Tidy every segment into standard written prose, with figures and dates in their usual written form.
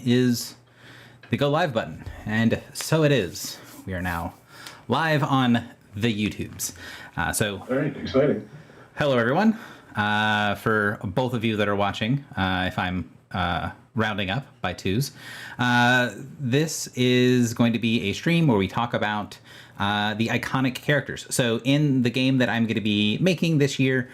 is the go live button. And so it is. We are now live on the YouTubes. All right, exciting. Hello, everyone. For both of you that are watching, if I'm rounding up by twos, this is going to be a stream where we talk about the iconic characters. So in the game that I'm going to be making this year,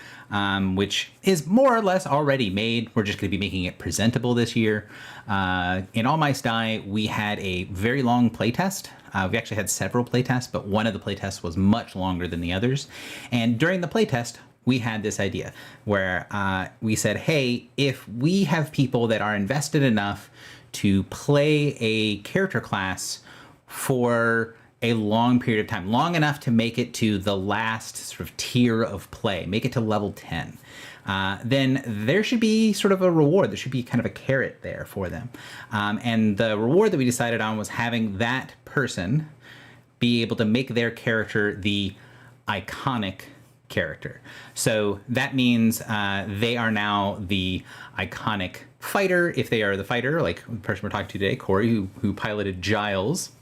which is more or less already made, we're just going to be making it presentable this year. In All My Sty, we had a very long playtest. We actually had several playtests, but one of the playtests was much longer than the others. And during the playtest, we had this idea where we said, hey, if we have people that are invested enough to play a character class for a long period of time, long enough to make it to the last sort of tier of play, make it to level 10, then there should be sort of a reward. There should be kind of a carrot there for them. And the reward that we decided on was having that person be able to make their character the iconic character. So that means they are now the iconic fighter, if they are the fighter, like the person we're talking to today, Corey, who piloted Giles.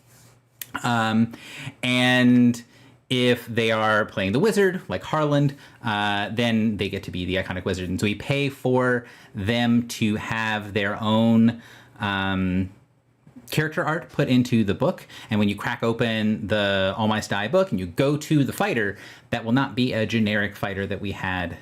And if they are playing the wizard, like Harland, then they get to be the iconic wizard. And so we pay for them to have their own character art put into the book. And when you crack open the All My Sty book and you go to the fighter, that will not be a generic fighter that we had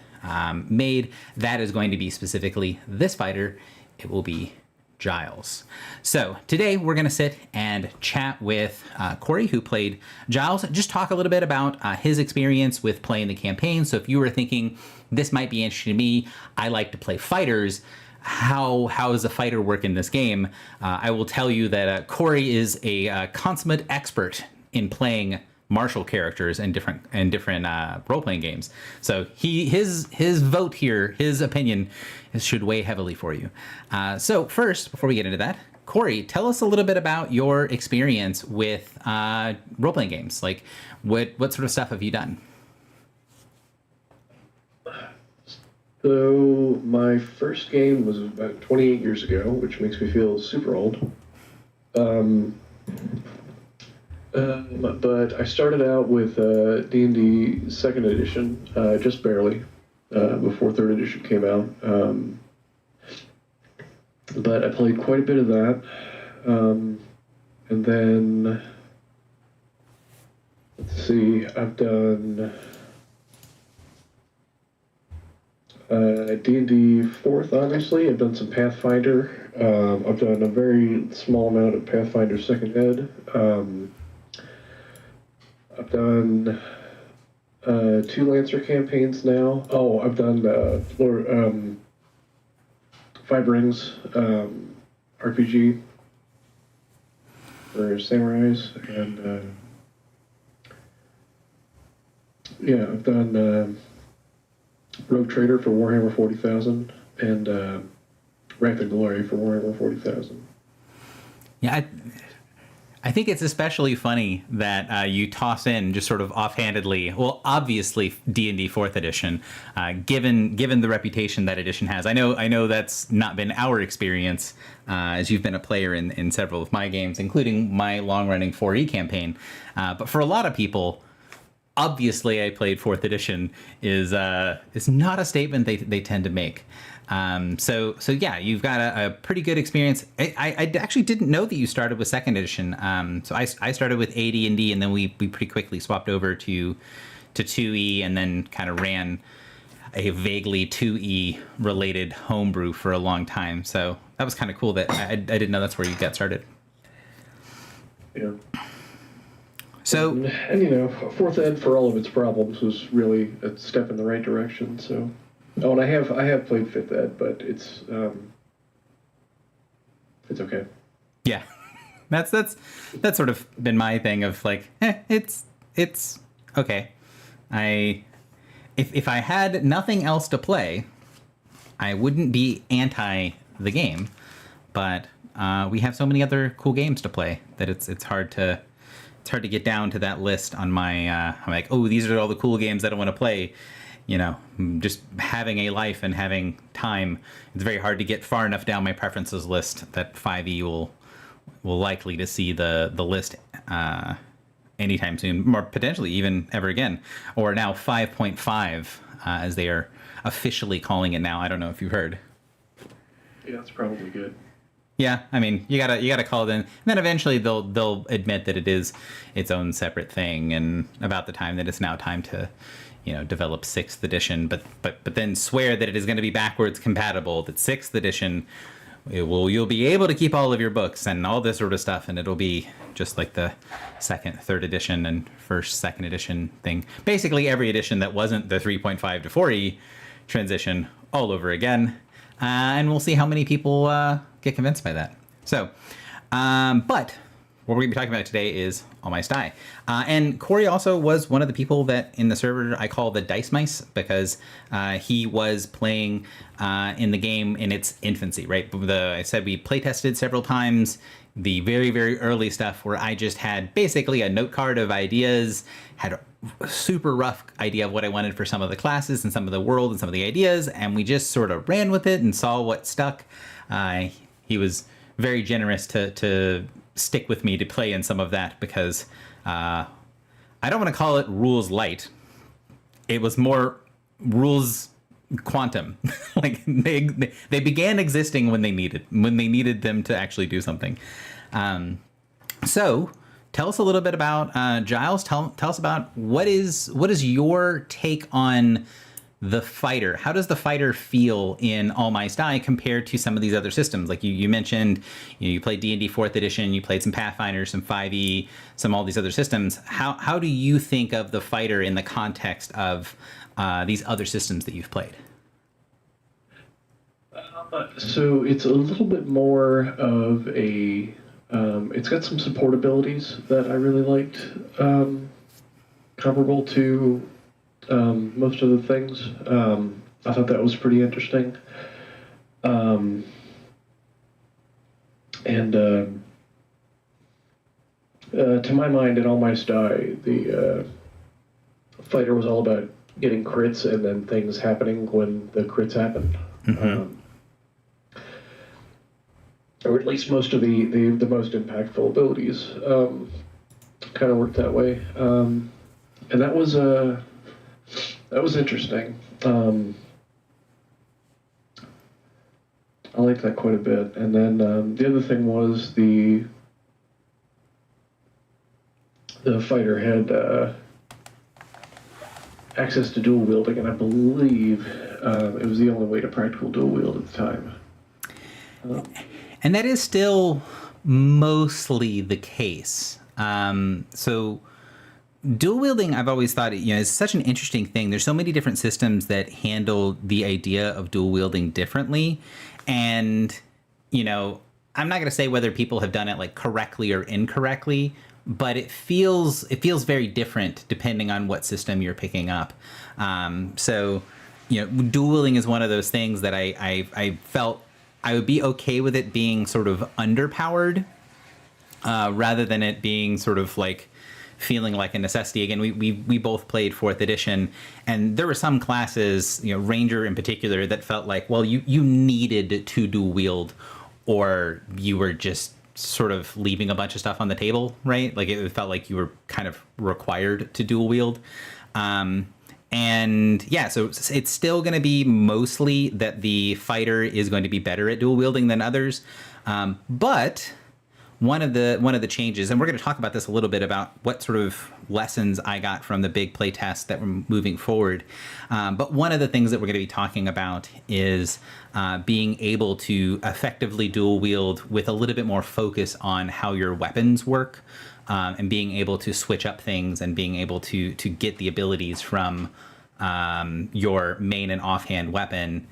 made. That is going to be specifically this fighter. It will be Giles. So today we're going to sit and chat with Corey, who played Giles, just talk a little bit about his experience with playing the campaign. So if you were thinking this might be interesting to me, I like to play fighters, how does a fighter work in this game? I will tell you that Corey is a consummate expert in playing martial characters in different role-playing games. So his vote here, his opinion, should weigh heavily for you. So first, before we get into that, Corey, tell us a little bit about your experience with role-playing games. Like, what sort of stuff have you done? So my first game was about 28 years ago, which makes me feel super old. But I started out with D&D 2nd edition, just barely, before 3rd edition came out. But I played quite a bit of that. And then, let's see, I've done D&D 4th, obviously. I've done some Pathfinder. I've done a very small amount of Pathfinder 2nd Ed. I've done 2 Lancer campaigns now. Oh, I've done Five Rings RPG for Samurais, and yeah, I've done Rogue Trader for Warhammer 40,000 and Wrath and Glory for Warhammer 40,000. Yeah, I think it's especially funny that you toss in just sort of offhandedly, well, obviously D&D 4th edition, given the reputation that edition has. I know that's not been our experience, as you've been a player in several of my games, including my long-running 4E campaign. But for a lot of people, obviously I played 4th edition is not a statement they tend to make. So yeah, you've got a pretty good experience. I actually didn't know that you started with 2nd edition. So I started with AD&D, and then we pretty quickly swapped over to 2E, and then kind of ran a vaguely 2E related homebrew for a long time. So that was kind of cool that I didn't know that's where you got started. Yeah. So, and you know, 4th Ed, for all of its problems, was really a step in the right direction. So, oh, and I have played 5th Ed, but it's okay. Yeah, that's sort of been my thing of like, it's okay. If I had nothing else to play, I wouldn't be anti the game, but we have so many other cool games to play that it's hard to get down to that list on my I'm like, oh, these are all the cool games that I want to play. just having a life and having time, it's very hard to get far enough down my preferences list that 5e will likely to see the list anytime soon, or potentially even ever again, or now 5.5 as they are officially calling it now. I don't know if you've heard. Yeah, that's probably good. Yeah, I mean, you gotta call it in, and then eventually they'll admit that it is its own separate thing, and about the time that it's now time to, develop 6th edition, but then swear that it is going to be backwards compatible. That 6th edition, you'll be able to keep all of your books and all this sort of stuff, and it'll be just like the 2nd, 3rd edition and 1st, 2nd edition thing. Basically, every edition that wasn't the 3.5 to 4e transition all over again. And we'll see how many people get convinced by that. So, but what we're going to be talking about today is All Mice Die. And Corey also was one of the people that in the server I call the Dice Mice, because he was playing in the game in its infancy, right? I said we play tested several times. The very, very early stuff where I just had basically a note card of ideas, had a super rough idea of what I wanted for some of the classes and some of the world and some of the ideas, and we just sort of ran with it and saw what stuck. He was very generous to stick with me to play in some of that, because I don't want to call it rules light. It was more rules quantum. Like they began existing when they needed them to actually do something. So tell us a little bit about Giles. Tell us about what is your take on the fighter. How does the fighter feel in All Mice Die compared to some of these other systems? Like you mentioned, you played D&D 4th edition, you played some Pathfinder, some 5e, some all these other systems. How do you think of the fighter in the context of these other systems that you've played? So it's a little bit more of a... it's got some support abilities that I really liked, comparable to most of the things. I thought that was pretty interesting. To my mind, in All Mice Die, the fighter was all about getting crits and then things happening when the crits happen. Mm-hmm. Or at least most of the most impactful abilities kind of worked that way. And that was interesting. I liked that quite a bit. And then the other thing was the fighter had access to dual wielding, and I believe it was the only way to practical dual wield at the time. And that is still mostly the case. So dual wielding, I've always thought, is such an interesting thing. There's so many different systems that handle the idea of dual wielding differently. And, I'm not going to say whether people have done it like correctly or incorrectly, but it feels very different depending on what system you're picking up. So, dual wielding is one of those things that I felt I would be okay with it being sort of underpowered, rather than it being sort of like feeling like a necessity. Again, we both played 4th edition, and there were some classes, Ranger in particular, that felt like, well, you needed to dual wield, or you were just sort of leaving a bunch of stuff on the table, right? Like it felt like you were kind of required to dual wield. And yeah, so it's still going to be mostly that the fighter is going to be better at dual wielding than others. But one of the changes, and we're going to talk about this a little bit about what sort of lessons I got from the big play test that we're moving forward. But one of the things that we're going to be talking about is being able to effectively dual wield with a little bit more focus on how your weapons work, and being able to switch up things and being able to get the abilities from your main and offhand weapon,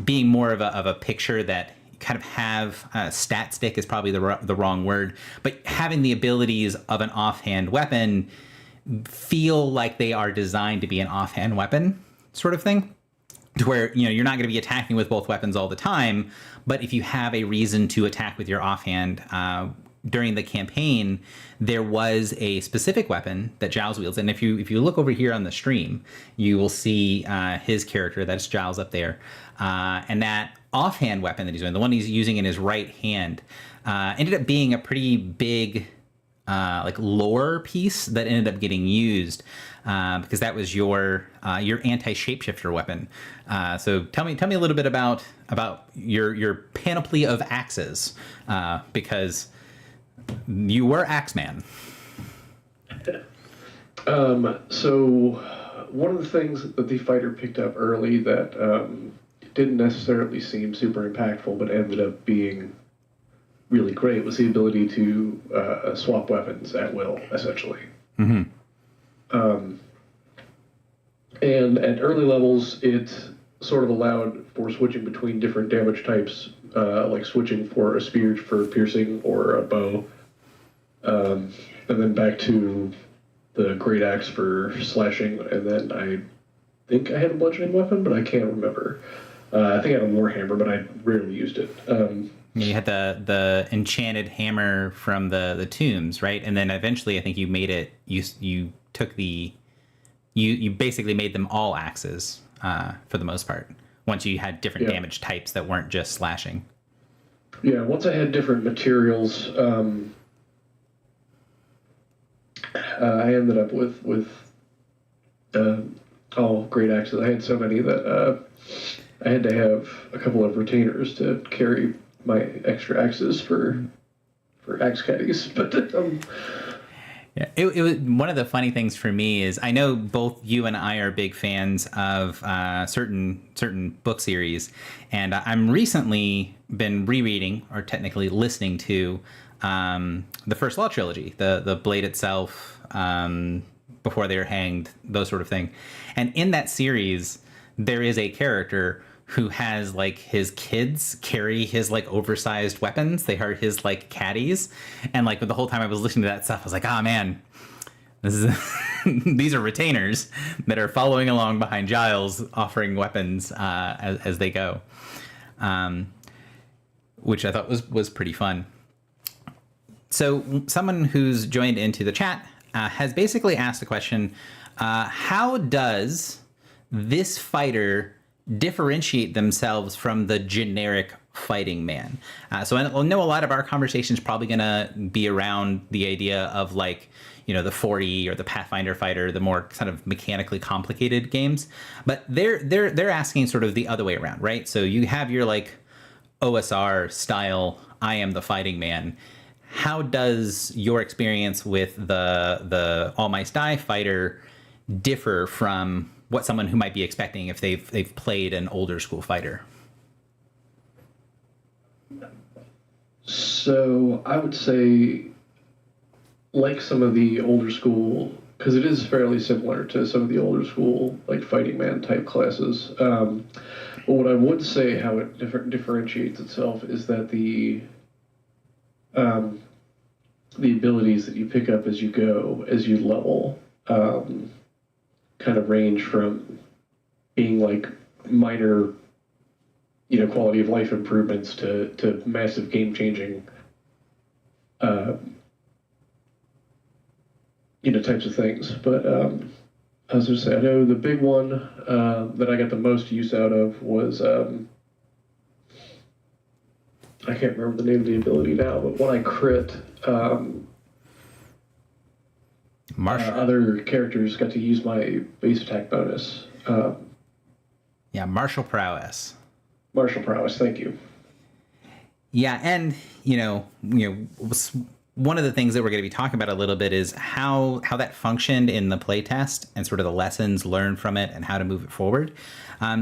being more of a picture that kind of have stat stick is probably the wrong word, but having the abilities of an offhand weapon feel like they are designed to be an offhand weapon sort of thing, to where you're not going to be attacking with both weapons all the time, but if you have a reason to attack with your offhand, during the campaign, there was a specific weapon that Giles wields, and if you look over here on the stream, you will see his character. That's Giles up there, and that offhand weapon that he's doing, the one he's using in his right hand, ended up being a pretty big like lore piece that ended up getting used because that was your anti-shapeshifter weapon. So tell me a little bit about your panoply of axes, because you were Axeman. So one of the things that the fighter picked up early that didn't necessarily seem super impactful, but ended up being really great, was the ability to swap weapons at will, essentially. Mm-hmm. And at early levels, it sort of allowed for switching between different damage types, like switching for a spear for piercing or a bow, and then back to the great axe for slashing, and then I think I had a bludgeoning weapon, but I can't remember. I think I had a warhammer, but I rarely used it. Yeah, you had the enchanted hammer from the tombs, right? And then eventually, I think you made it. You took you basically made them all axes for the most part. Once you had different damage types that weren't just slashing. Yeah, once I had different materials, I ended up with all great axes. I had so many that I had to have a couple of retainers to carry my extra axes for axe caddies. But yeah, it was one of the funny things for me is I know both you and I are big fans of certain book series, and I'm recently been rereading, or technically listening to, the First Law trilogy, the Blade itself, before they were hanged, those sort of thing. And in that series, there is a character who has like his kids carry his like oversized weapons. They are his like caddies, and like the whole time I was listening to that stuff, I was like, oh man, this is these are retainers that are following along behind Giles, offering weapons as they go, which I thought was pretty fun. So someone who's joined into the chat has basically asked the question: how does this fighter differentiate themselves from the generic fighting man? So I know a lot of our conversation is probably going to be around the idea of like, you know, the 40 or the Pathfinder fighter, the more kind of mechanically complicated games. But they're asking sort of the other way around, right? So you have your like OSR style, I am the fighting man. How does your experience with the All Mice Die fighter differ from what someone who might be expecting if they've played an older school fighter? So I would say, like some of the older school, because it is fairly similar to some of the older school like fighting man type classes. But what I would say how it differentiates itself is that the abilities that you pick up as you go, as you level, kind of range from being like minor, you know, quality of life improvements to massive game changing, you know, types of things. But I was going to say, I know the big one that I got the most use out of was, I can't remember the name of the ability now, but when I crit, other characters got to use my base attack bonus. Yeah, martial prowess. Martial prowess, thank you. Yeah, and you know, one of the things that we're going to be talking about a little bit is how that functioned in the playtest and sort of the lessons learned from it and how to move it forward.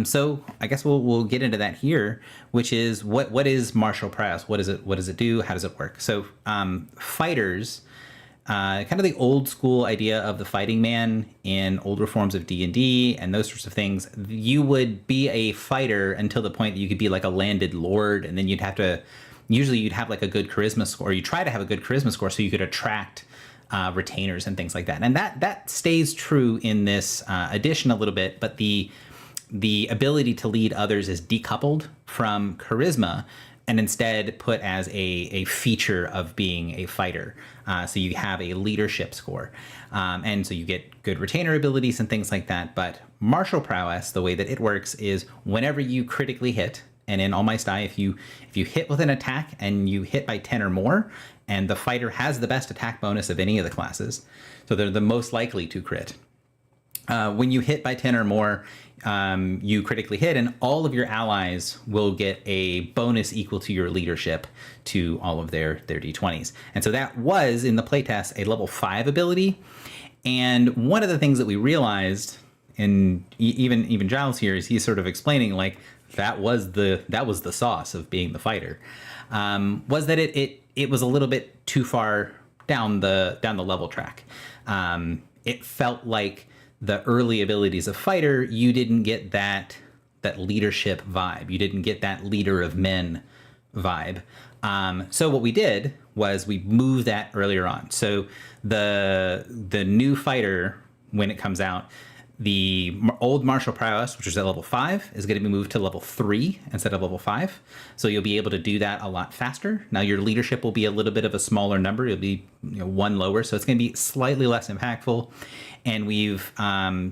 So I guess we'll get into that here, which is what is martial prowess? What does it do? How does it work? So fighters, kind of the old school idea of the fighting man in older forms of D&D and those sorts of things, you would be a fighter until the point that you could be like a landed lord, and then you'd have like a good charisma score, or you try to have a good charisma score so you could attract retainers and things like that. And that stays true in this edition a little bit, but the ability to lead others is decoupled from charisma, and instead put as a feature of being a fighter. So you have a leadership score. And so you get good retainer abilities and things like that. But martial prowess, the way that it works is whenever you critically hit, and in All Might Die, if you hit with an attack and you hit by 10 or more, and the fighter has the best attack bonus of any of the classes, so they're the most likely to crit. When you hit by 10 or more, you critically hit, and all of your allies will get a bonus equal to your leadership to all of their d20s. And so that was, in the playtest, a level 5 ability. And one of the things that we realized, and even Giles here, is he's sort of explaining, like, that was the sauce of being the fighter, was that it was a little bit too far down the level track. It felt like the early abilities of fighter, you didn't get that leadership vibe. You didn't get that leader of men vibe. So what we did was we moved that earlier on. So the new fighter, when it comes out, the old martial prowess, which is at level 5, is going to be moved to level 3 instead of level 5. So you'll be able to do that a lot faster. Now your leadership will be a little bit of a smaller number. It'll be 1 lower, so it's going to be slightly less impactful. And we've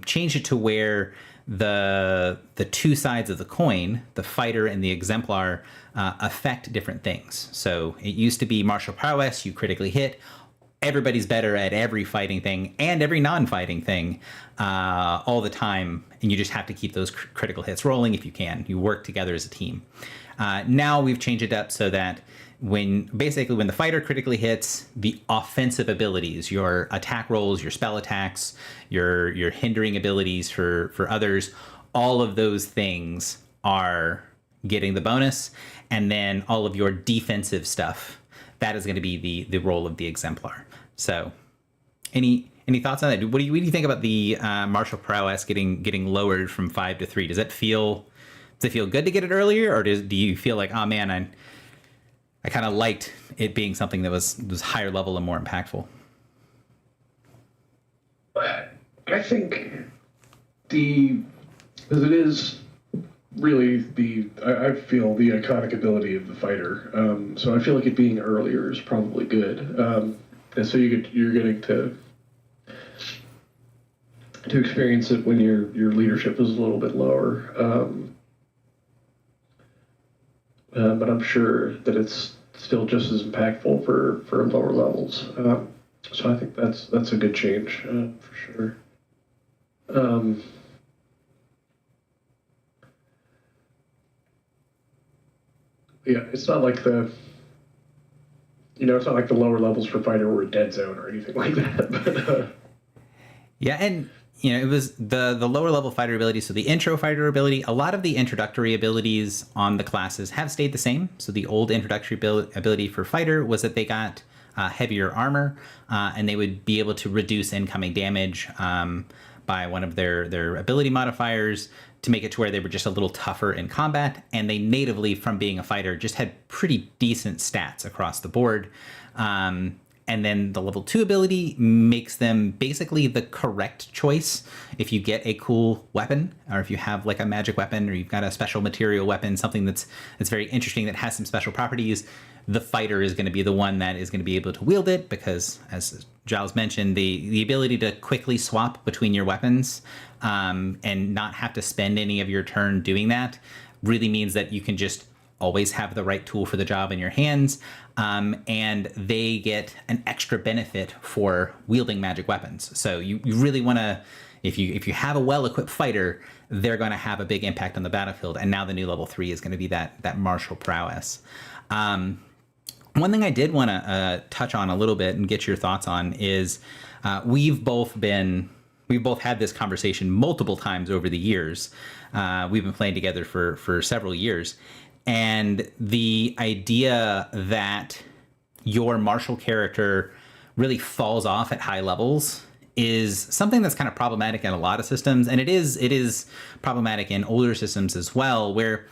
changed it to where the two sides of the coin, the fighter and the exemplar, affect different things. So it used to be martial prowess, you critically hit. Everybody's better at every fighting thing and every non-fighting thing all the time, and you just have to keep those critical hits rolling if you can. You work together as a team. Now we've changed it up so that when the fighter critically hits, the offensive abilities, your attack rolls, your spell attacks, your hindering abilities for others, all of those things are getting the bonus, and then all of your defensive stuff, that is going to be the role of the exemplar. So any thoughts on that? What do you think about the martial prowess getting lowered from 5 to 3? Does it feel good to get it earlier, or do you feel like, oh man, I kind of liked it being something that was higher level and more impactful? I think because it is really I feel the iconic ability of the fighter. So I feel like it being earlier is probably good. And so you're getting to experience it when your leadership is a little bit lower. But I'm sure that it's still just as impactful for lower levels. So I think that's a good change for sure. Yeah, it's not like the lower levels for fighter were a dead zone or anything like that. But, yeah, and it was the lower level fighter ability. So the intro fighter ability, a lot of the introductory abilities on the classes have stayed the same. So the old introductory ability for fighter was that they got heavier armor, and they would be able to reduce incoming damage by one of their ability modifiers to make it to where they were just a little tougher in combat. And they natively, from being a fighter, just had pretty decent stats across the board. And then the level 2 ability makes them basically the correct choice if you get a cool weapon, or if you have like a magic weapon, or you've got a special material weapon, something that's very interesting that has some special properties. The fighter is going to be the one that is going to be able to wield it, because, as Giles mentioned, the ability to quickly swap between your weapons and not have to spend any of your turn doing that really means that you can just always have the right tool for the job in your hands, and they get an extra benefit for wielding magic weapons. So you really want to, if you have a well-equipped fighter, they're going to have a big impact on the battlefield. And now the new level 3 is going to be that martial prowess. One thing I did want to touch on a little bit and get your thoughts on is we've both had this conversation multiple times over the years. We've been playing together for several years. And the idea that your martial character really falls off at high levels is something that's kind of problematic in a lot of systems. And it is problematic in older systems as well, where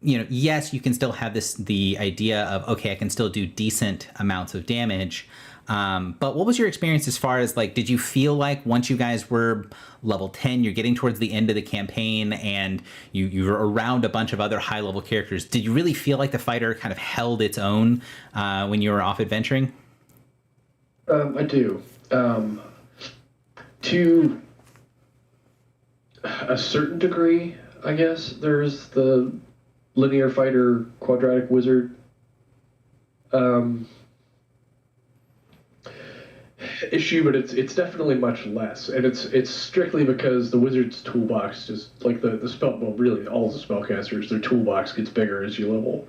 yes, you can still have the idea of, okay, I can still do decent amounts of damage. But what was your experience as far as like, did you feel like once you guys were level 10, you're getting towards the end of the campaign and you're around a bunch of other high level characters, did you really feel like the fighter kind of held its own when you were off adventuring? I do. To a certain degree, I guess. There's the linear fighter, quadratic wizard um, issue, but it's definitely much less, and it's strictly because the wizard's toolbox, just like the spell, well, really all the spellcasters, their toolbox gets bigger as you level.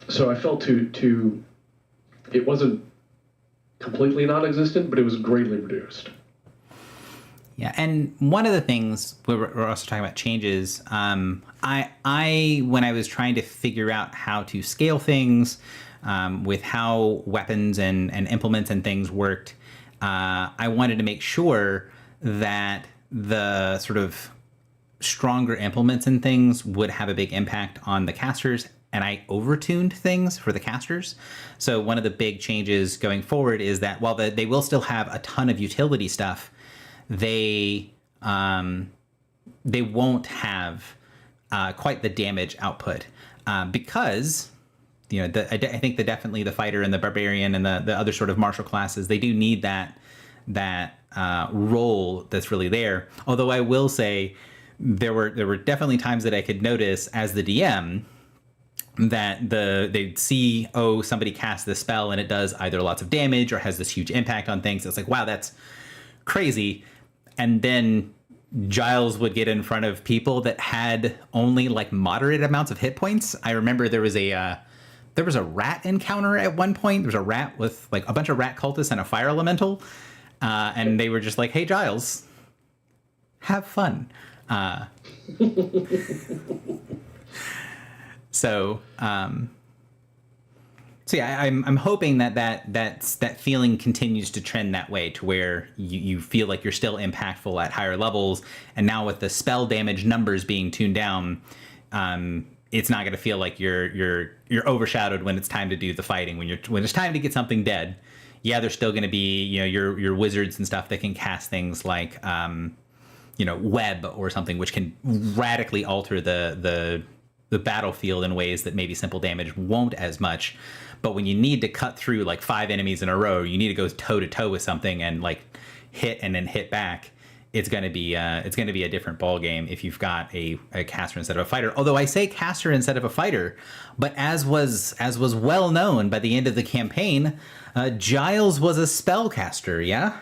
So I felt to it wasn't completely non-existent, but it was greatly reduced. Yeah, and one of the things we're also talking about changes. I when I was trying to figure out how to scale things with how weapons and implements and things worked, I wanted to make sure that the sort of stronger implements and things would have a big impact on the casters. And I overtuned things for the casters. So one of the big changes going forward is that while they will still have a ton of utility stuff, they won't have quite the damage output because I think definitely the fighter and the barbarian and the other sort of martial classes, they do need that role that's really there. Although I will say there were definitely times that I could notice as the DM that they'd see, oh, somebody cast this spell and it does either lots of damage or has this huge impact on things. It's like, wow, that's crazy. And then Giles would get in front of people that had only like moderate amounts of hit points. I remember there was a rat encounter at one point. There was a rat with like a bunch of rat cultists and a fire elemental. And they were just like, hey, Giles, have fun. So yeah, I'm hoping that feeling continues to trend that way to where you feel like you're still impactful at higher levels. And now with the spell damage numbers being tuned down, it's not going to feel like you're overshadowed when it's time to do the fighting. When it's time to get something dead, yeah, there's still going to be your wizards and stuff that can cast things like web or something, which can radically alter the battlefield in ways that maybe simple damage won't as much. But when you need to cut through like 5 enemies in a row, you need to go toe to toe with something and like hit and then hit back. It's going to be a different ball game if you've got a caster instead of a fighter. Although I say caster instead of a fighter, but as was well known by the end of the campaign, Giles was a spellcaster. Yeah,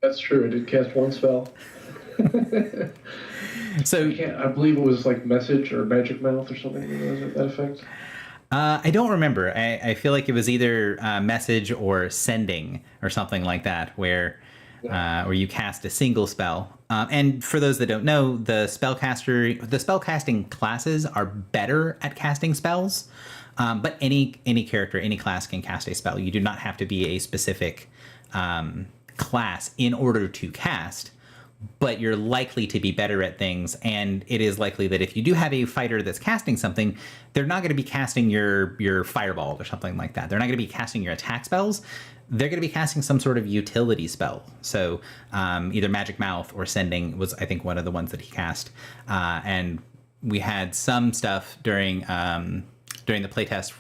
that's true. I did cast one spell. So I believe it was like message or magic mouth or something to that effect. I don't remember. I feel like it was either message or sending or something like that, where you cast a single spell. And for those that don't know, the spellcasting classes are better at casting spells. But any character, any class can cast a spell. You do not have to be a specific class in order to cast. But you're likely to be better at things, and it is likely that if you do have a fighter that's casting something, they're not going to be casting your fireball or something like that. They're not going to be casting your attack spells. They're going to be casting some sort of utility spell. So either Magic Mouth or Sending was, I think, one of the ones that he cast. And we had some stuff during the playtest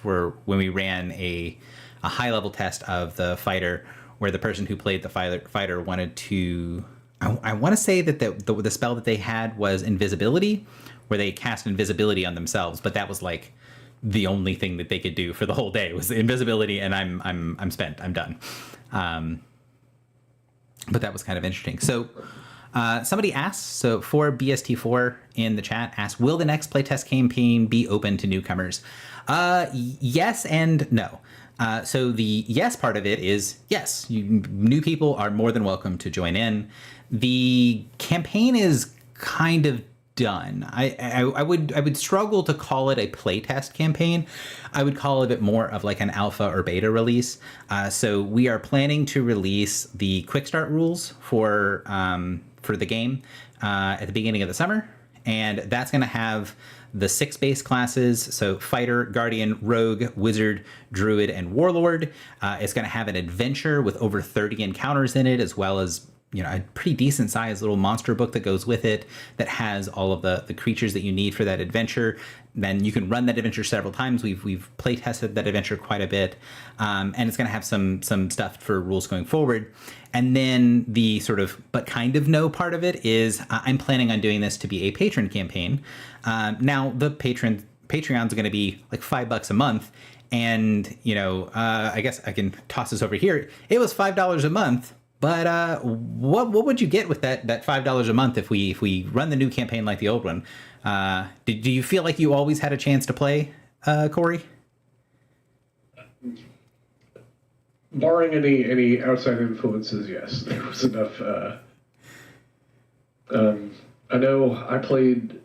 when we ran a high-level test of the fighter where the person who played the fighter wanted to... I want to say that the spell that they had was invisibility, where they cast invisibility on themselves, but that was like the only thing that they could do for the whole day was invisibility, and I'm spent, I'm done. But that was kind of interesting. So somebody asked, so for BST4 in the chat asked, will the next playtest campaign be open to newcomers? Yes and no. So the yes part of it is yes, new people are more than welcome to join in. The campaign is kind of done. I would struggle to call it a playtest campaign. I would call it more of like an alpha or beta release. So we are planning to release the quick start rules for the game at the beginning of the summer, and that's going to have the 6 base classes. So Fighter, Guardian, Rogue, Wizard, Druid, and Warlord. It's going to have an adventure with over 30 encounters in it, as well as a pretty decent sized little monster book that goes with it that has all of the creatures that you need for that adventure. Then you can run that adventure several times. We've play tested that adventure quite a bit, and it's going to have some stuff for rules going forward. And then the sort of but kind of no part of it is I'm planning on doing this to be a patron campaign. Now the Patreon's going to be like $5 a month, and I guess I can toss this over here. It was $5 a month. But what would you get with that $5 a month if we run the new campaign like the old one? Do you feel like you always had a chance to play, Corey? Barring any outside influences, yes, there was enough. I know I played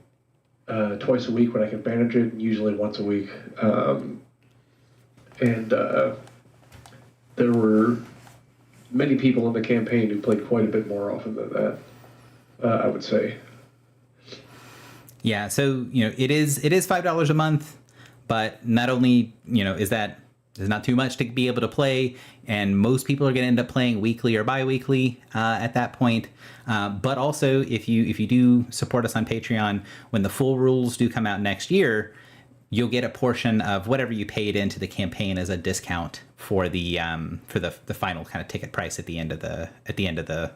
twice a week when I could manage it, usually once a week, and there were many people in the campaign who played quite a bit more often than that, I would say. Yeah, so it is $5 a month, but not only is that there's not too much to be able to play, and most people are going to end up playing weekly or bi-weekly at that point. But also, if you do support us on Patreon, when the full rules do come out next year, you'll get a portion of whatever you paid into the campaign as a discount for the final kind of ticket price at the end of the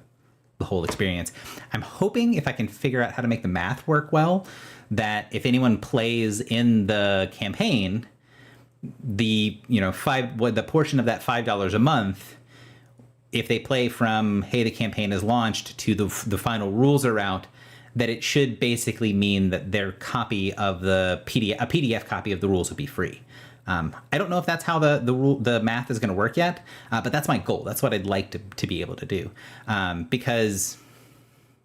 whole experience. I'm hoping, if I can figure out how to make the math work well, that if anyone plays in the campaign, the the portion of that $5 a month, if they play from the campaign is launched to the final rules are out, that it should basically mean that their copy of a PDF copy of the rules would be free. I don't know if that's how the math is going to work yet, but that's my goal. That's what I'd like to be able to do, because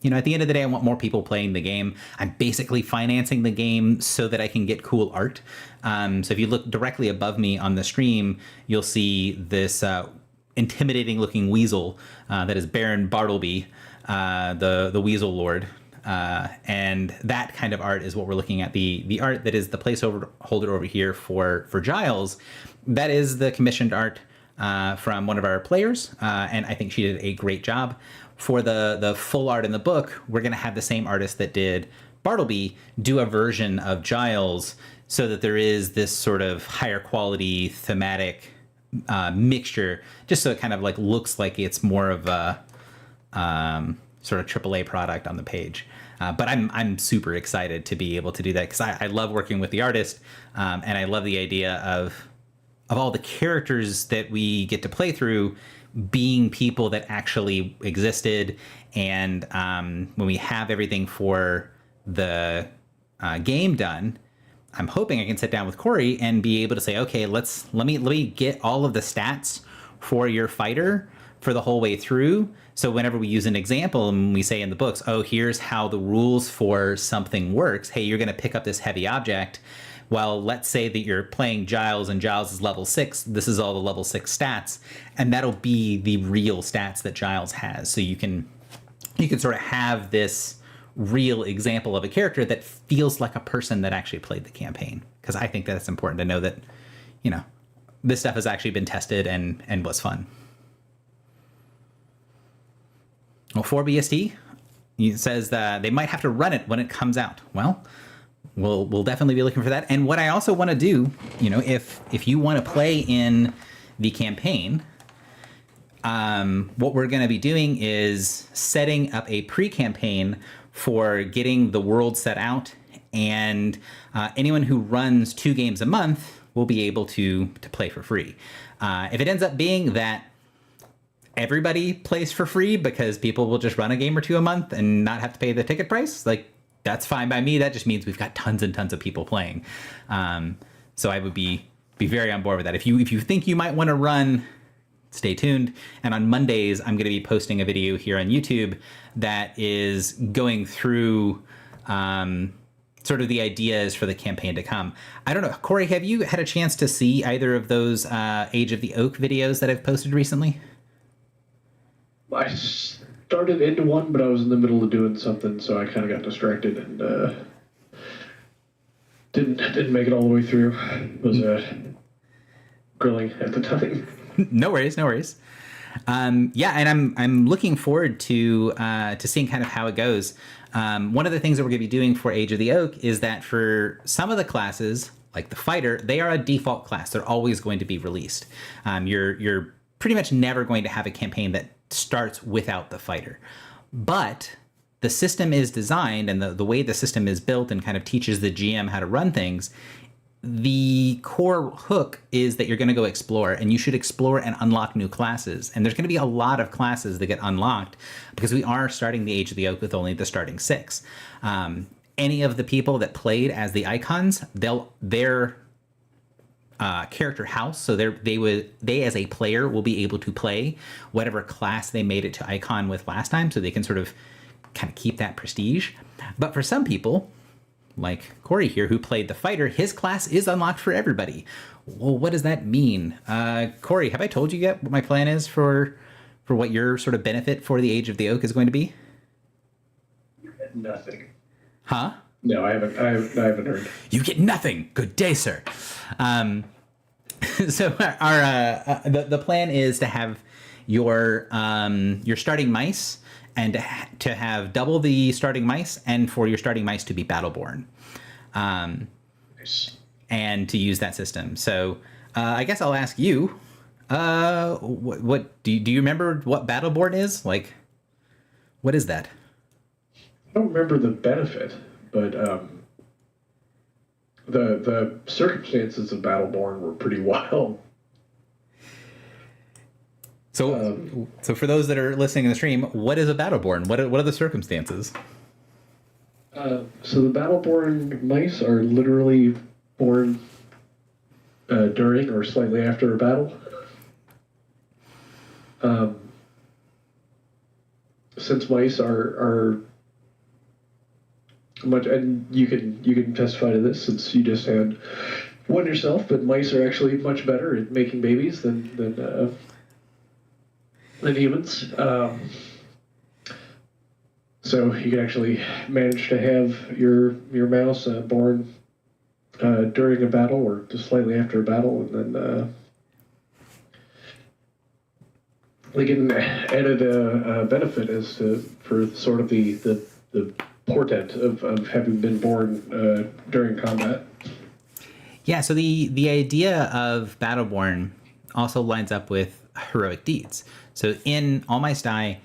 at the end of the day, I want more people playing the game. I'm basically financing the game so that I can get cool art. So if you look directly above me on the stream, you'll see this intimidating looking weasel that is Baron Bartleby, the Weasel Lord. And that kind of art is what we're looking at. The art that is the placeholder over here for Giles, that is the commissioned art from one of our players, and I think she did a great job. For the full art in the book, we're going to have the same artist that did Bartleby do a version of Giles, so that there is this sort of higher quality thematic mixture, just so it kind of like looks like it's more of a sort of AAA product on the page. But I'm super excited to be able to do that, because I love working with the artist, and I love the idea of all the characters that we get to play through being people that actually existed. And when we have everything for the game done, I'm hoping I can sit down with Corey and be able to say, okay, let me get all of the stats for your fighter for the whole way through. So whenever we use an example and we say in the books, oh, here's how the rules for something works. Hey, you're going to pick up this heavy object. Well, let's say that you're playing Giles and Giles is level 6. This is all the level 6 stats. And that'll be the real stats that Giles has. So you can sort of have this real example of a character that feels like a person that actually played the campaign. Because I think that it's important to know that, this stuff has actually been tested and was fun. Well, 4BST says that they might have to run it when it comes out. Well, we'll definitely be looking for that. And what I also want to do, if you want to play in the campaign, what we're going to be doing is setting up a pre-campaign for getting the world set out, and anyone who runs 2 games a month will be able to play for free. If it ends up being that everybody plays for free because people will just run a game or 2 a month and not have to pay the ticket price, like, that's fine by me. That just means we've got tons and tons of people playing. So I would be very on board with that. If you think you might want to run, stay tuned. And on Mondays, I'm going to be posting a video here on YouTube that is going through sort of the ideas for the campaign to come. I don't know, Corey, have you had a chance to see either of those Age of the Oak videos that I've posted recently? I started into one, but I was in the middle of doing something, so I kind of got distracted and didn't make it all the way through. It was grilling at the time. No worries, no worries. Yeah, and I'm looking forward to seeing kind of how it goes. One of the things that we're going to be doing for Age of the Oak is that for some of the classes, like the fighter, they are a default class. They're always going to be released. You're pretty much never going to have a campaign that starts without the fighter. But the system is designed, and the way the system is built and kind of teaches the GM how to run things, the core hook is that you're going to go explore, and you should explore and unlock new classes. And there's going to be a lot of classes that get unlocked because we are starting the Age of the Oak with only the starting 6. Any of the people that played as the icons, their character house, so they as a player will be able to play whatever class they made it to icon with last time, so they can sort of kind of keep that prestige. But for some people, like Corey here, who played the fighter, his class is unlocked for everybody. Well, what does that mean? Corey, have I told you yet what my plan is for what your sort of benefit for the Age of the Oak is going to be? Nothing. Huh? No, I haven't heard. You get nothing. Good day, sir. So our the plan is to have your starting mice, and to have double the starting mice, and for your starting mice to be Battleborn, Nice. and to use that system. So I guess I'll ask you, what do you remember what Battleborn is? Like, what is that? I don't remember the benefit, but the circumstances of Battleborn were pretty wild. So, so for those that are listening in the stream, what is a Battleborn? What are the circumstances? So the Battleborn mice are literally born during or slightly after a battle. Since mice are much, and you can testify to this since you just had one yourself, but mice are actually much better at making babies than humans. So you can actually manage to have your mouse born during a battle or just slightly after a battle, and then they get an added benefit as to for sort of the portent of having been born during combat. Yeah, so the idea of Battleborn also lines up with heroic deeds. So in All Mice Die,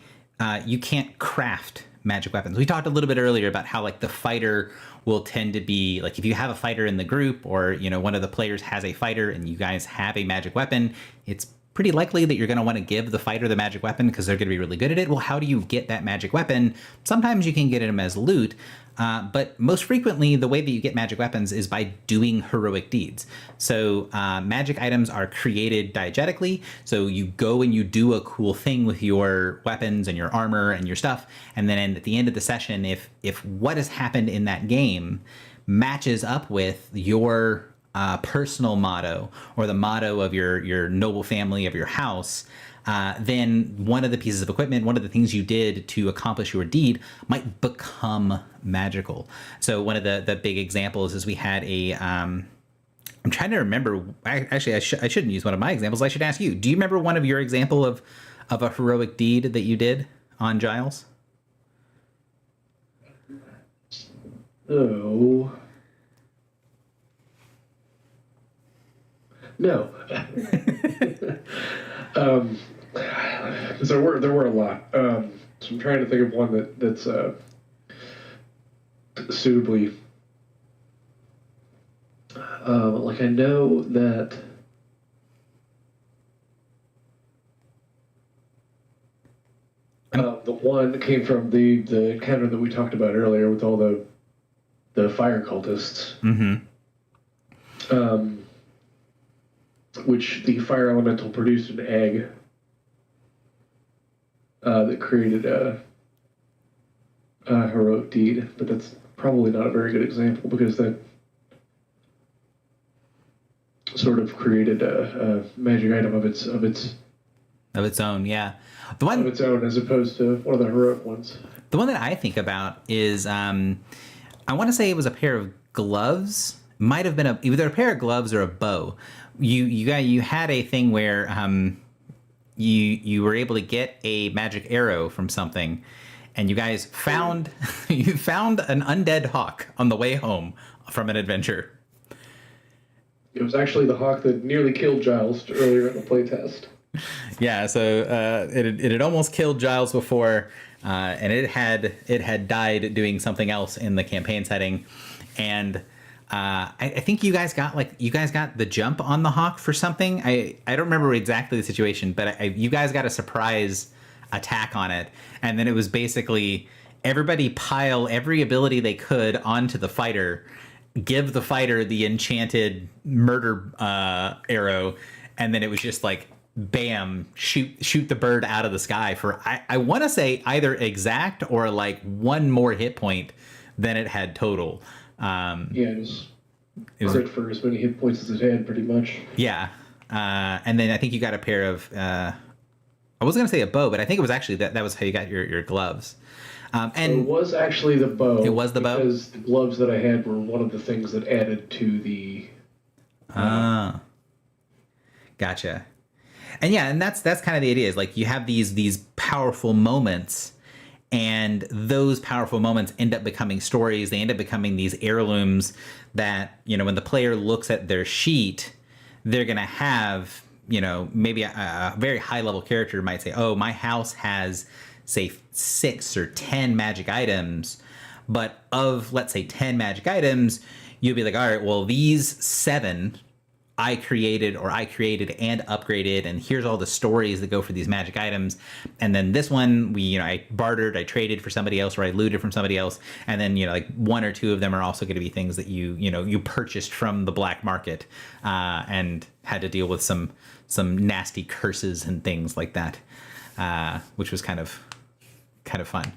you can't craft magic weapons. We talked a little bit earlier about how like the fighter will tend to be like, if you have a fighter in the group, or one of the players has a fighter and you guys have a magic weapon, it's pretty likely that you're going to want to give the fighter the magic weapon because they're going to be really good at it. Well, how do you get that magic weapon? Sometimes you can get them as loot, but most frequently the way that you get magic weapons is by doing heroic deeds. So magic items are created diegetically. So you go and you do a cool thing with your weapons and your armor and your stuff, and then at the end of the session, if what has happened in that game matches up with your personal motto or the motto of your noble family of your house, then one of the pieces of equipment, one of the things you did to accomplish your deed might become magical. So one of the big examples is we had a, I'm trying to remember, I shouldn't use one of my examples. I should ask you, do you remember one of your example of a heroic deed that you did on Giles? Oh. No. There were a lot. So I'm trying to think of one that's suitably. Like I know that. The one came from the encounter that we talked about earlier with all the fire cultists. Mm-hmm. Which the fire elemental produced an egg that created a heroic deed, but that's probably not a very good example because that sort of created a magic item of its own. Yeah, the one of its own as opposed to one of the heroic ones. The one that I think about is I want to say it was a pair of gloves, might have been either a pair of gloves or a bow. You had a thing where you were able to get a magic arrow from something, and you guys found you found an undead hawk on the way home from an adventure. It was actually the hawk that nearly killed Giles earlier in the playtest. Yeah, so it had almost killed Giles before, and it had died doing something else in the campaign setting, and I think you guys got the jump on the hawk for something. I don't remember exactly the situation, but you guys got a surprise attack on it, and then it was basically everybody pile every ability they could onto the fighter, give the fighter the enchanted murder arrow, and then it was just like bam, shoot the bird out of the sky for I want to say either exact or like one more hit point than it had total. It was crit for as many hit points as it had, pretty much. Yeah, and then I think you got a pair of I was gonna say a bow, but I think it was actually that was how you got your gloves. And so it was actually the bow. It was the bow? Because the gloves that I had were one of the things that added to the... Gotcha. And yeah, and that's kind of the idea, is like you have these powerful moments, and those powerful moments end up becoming stories. They end up becoming these heirlooms that, when the player looks at their sheet, they're going to have, maybe a very high level character might say, oh, my house has, say, 6 or 10 magic items, but of, let's say, 10 magic items, you'll be like, all right, well, these 7 I created and upgraded, and here's all the stories that go for these magic items. And then this one, I bartered, I traded for somebody else, or I looted from somebody else. And then, like 1 or 2 of them are also going to be things that you purchased from the black market, and had to deal with some nasty curses and things like that, which was kind of fun.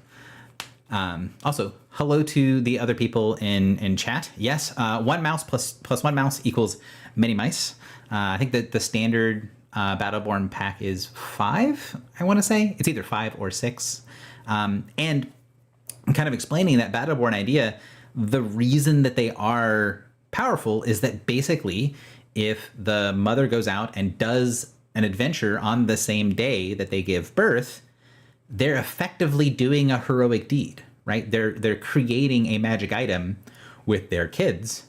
Also, hello to the other people in chat. Yes, 1 mouse plus 1 mouse equals many mice. I think that the standard Battleborn pack is 5, I want to say. It's either 5 or 6. And I'm kind of explaining that Battleborn idea, the reason that they are powerful is that basically if the mother goes out and does an adventure on the same day that they give birth, they're effectively doing a heroic deed, right? They're creating a magic item with their kids,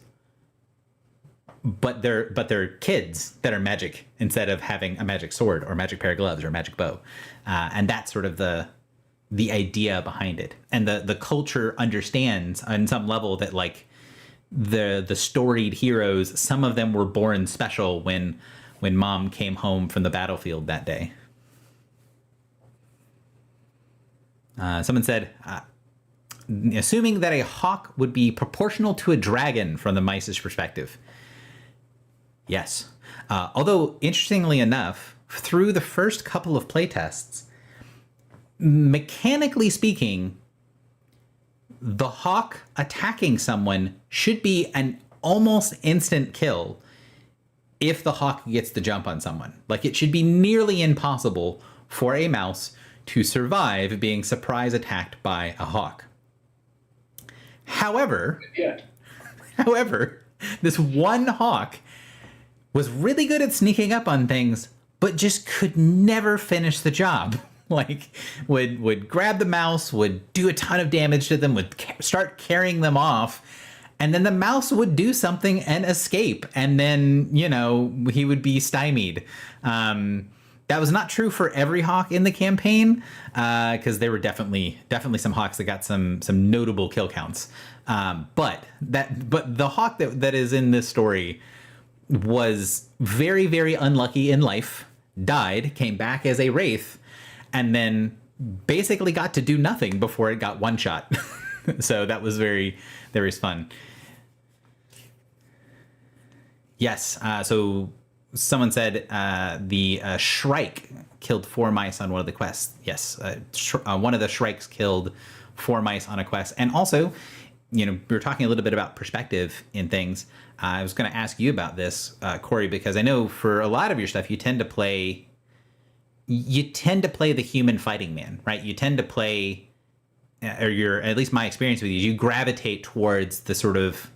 but they're kids that are magic instead of having a magic sword or magic pair of gloves or a magic bow, and that's sort of the idea behind it. And the culture understands on some level that like the storied heroes, some of them were born special when mom came home from the battlefield that day. Someone said, assuming that a hawk would be proportional to a dragon from the mice's perspective. Yes. Although, interestingly enough, through the first couple of playtests, mechanically speaking, the hawk attacking someone should be an almost instant kill if the hawk gets the jump on someone. Like, it should be nearly impossible for a mouse to survive being surprise attacked by a hawk. However, this one hawk was really good at sneaking up on things, but just could never finish the job. Like, would grab the mouse, would do a ton of damage to them, would start carrying them off, and then the mouse would do something and escape, and then, he would be stymied. That was not true for every hawk in the campaign, because there were definitely some hawks that got some notable kill counts. But the hawk that is in this story was very, very unlucky in life, died, came back as a wraith, and then basically got to do nothing before it got one shot. So that was very, very fun. Yes. So someone said the Shrike killed 4 mice on one of the quests. Yes. One of the Shrikes killed 4 mice on a quest. And also, we were talking a little bit about perspective in things. I was going to ask you about this, Corey, because I know for a lot of your stuff, you tend to play the human fighting man, right? You tend to play, or at least my experience with you gravitate towards the sort of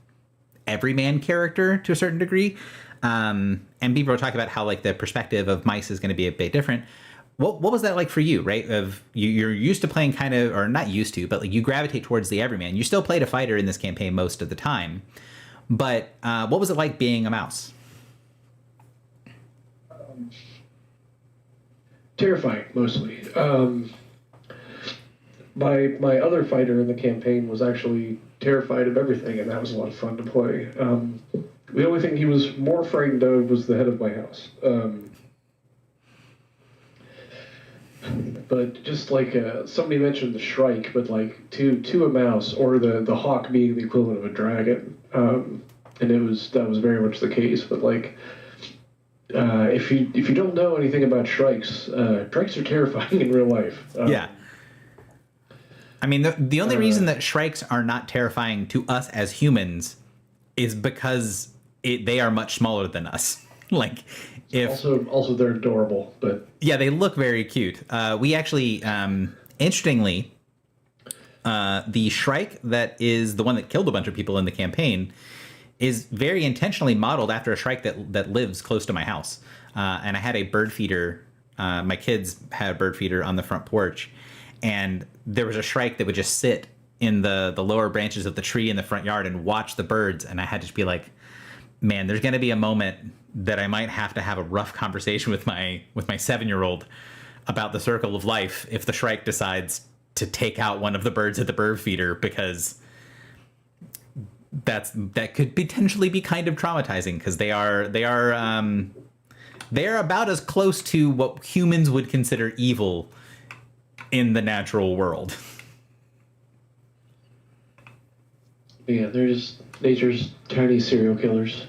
everyman character to a certain degree. And people are talking about how like the perspective of mice is going to be a bit different. What was that like for you, right? Of you're used to playing kind of, or not used to, but like you gravitate towards the everyman. You still played a fighter in this campaign most of the time, but what was it like being a mouse? Terrifying, mostly. My other fighter in the campaign was actually terrified of everything, and that was a lot of fun to play. The only thing he was more frightened of was the head of my house. But just like somebody mentioned the Shrike, but like to a mouse, or the hawk being the equivalent of a dragon, and that was very much the case. But like, if you don't know anything about shrikes, shrikes are terrifying in real life. Yeah. I mean, the only reason that shrikes are not terrifying to us as humans is because they are much smaller than us. Like, if also they're adorable, but yeah, they look very cute. We actually, interestingly, the Shrike that is the one that killed a bunch of people in the campaign is very intentionally modeled after a Shrike that lives close to my house. And I had a bird feeder. My kids had a bird feeder on the front porch, and there was a Shrike that would just sit in the lower branches of the tree in the front yard and watch the birds. And I had to be like, man, there's going to be a moment that I might have to have a rough conversation with my 7-year-old about the circle of life if the Shrike decides to take out one of the birds at the bird feeder, because that could potentially be kind of traumatizing, because they are about as close to what humans would consider evil in the natural world. Yeah, they're just nature's tiny serial killers.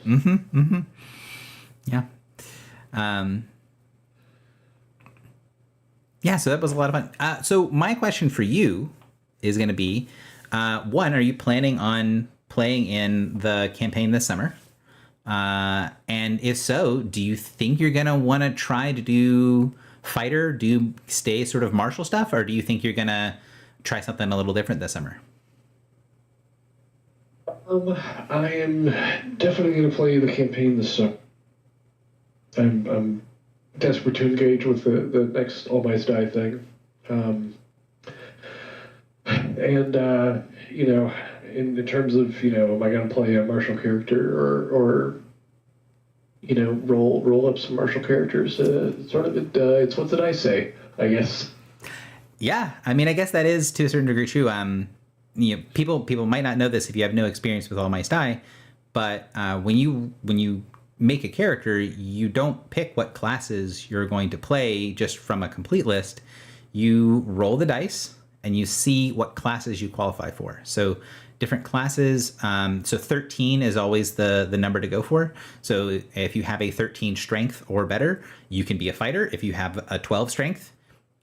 Yeah. Yeah, so that was a lot of fun. So my question for you is going to be, one, are you planning on playing in the campaign this summer? And if so, do you think you're going to want to try to do fighter, do stay sort of martial stuff, or do you think you're going to try something a little different this summer? I am definitely going to play the campaign this summer. I'm desperate to engage with the next All Mice Die thing. You know, in terms of, you know, am I going to play a martial character or you know, roll up some martial characters? Sort of it's what did I say, I guess. Yeah, I mean, I guess that is to a certain degree true. You know, people might not know this if you have no experience with All Mice Die, but when you make a character, you don't pick what classes you're going to play just from a complete list. You roll the dice and you see what classes you qualify for. So different classes. So 13 is always the number to go for. So if you have a 13 strength or better, you can be a fighter. If you have a 12 strength,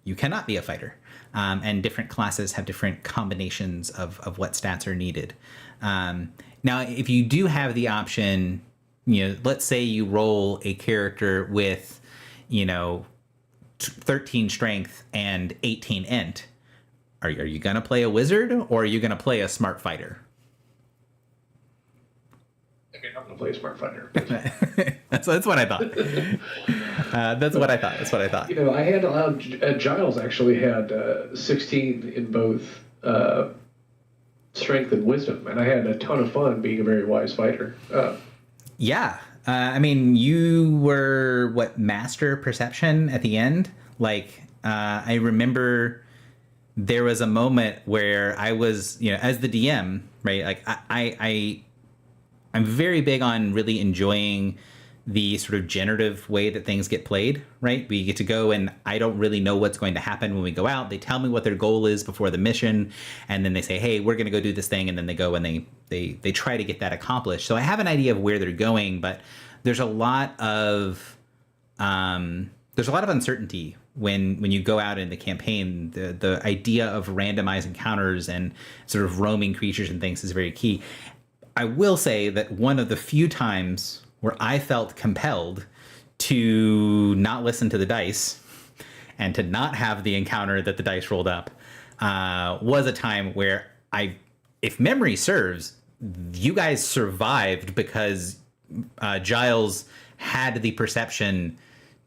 you cannot be a fighter. And different classes have different combinations of what stats are needed. Now, if you do have the option, you know, let's say you roll a character with, you know, 13 strength and 18 int. Are you going to play a wizard, or are you going to play a smart fighter? Okay, I'm going to play a smart fighter. That's what I thought. That's what I thought. You know, I had allowed Giles actually had 16 in both strength and wisdom, and I had a ton of fun being a very wise fighter. Yeah. I mean, you were, master perception at the end? Like, I remember there was a moment where I was, you know, as the DM, right? Like, I'm very big on really enjoying the sort of generative way that things get played, right? We get to go and I don't really know what's going to happen when we go out. They tell me what their goal is before the mission, and then they say, hey, we're going to go do this thing, and then they go and they try to get that accomplished. So I have an idea of where they're going, but there's a lot of uncertainty when you go out in the campaign. The idea of randomized encounters and sort of roaming creatures and things is very key. I will say that one of the few times where I felt compelled to not listen to the dice and to not have the encounter that the dice rolled up was a time where if memory serves, you guys survived because Giles had the perception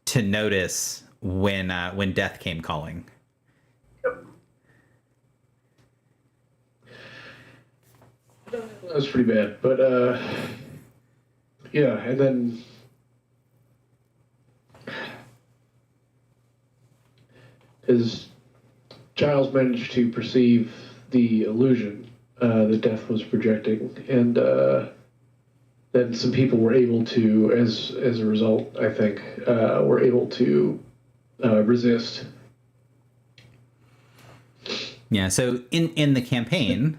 to notice when death came calling. That was pretty bad, but yeah, and then as Giles managed to perceive the illusion that death was projecting, and then some people were able to, as a result, I think, were able to resist. Yeah. So in the campaign,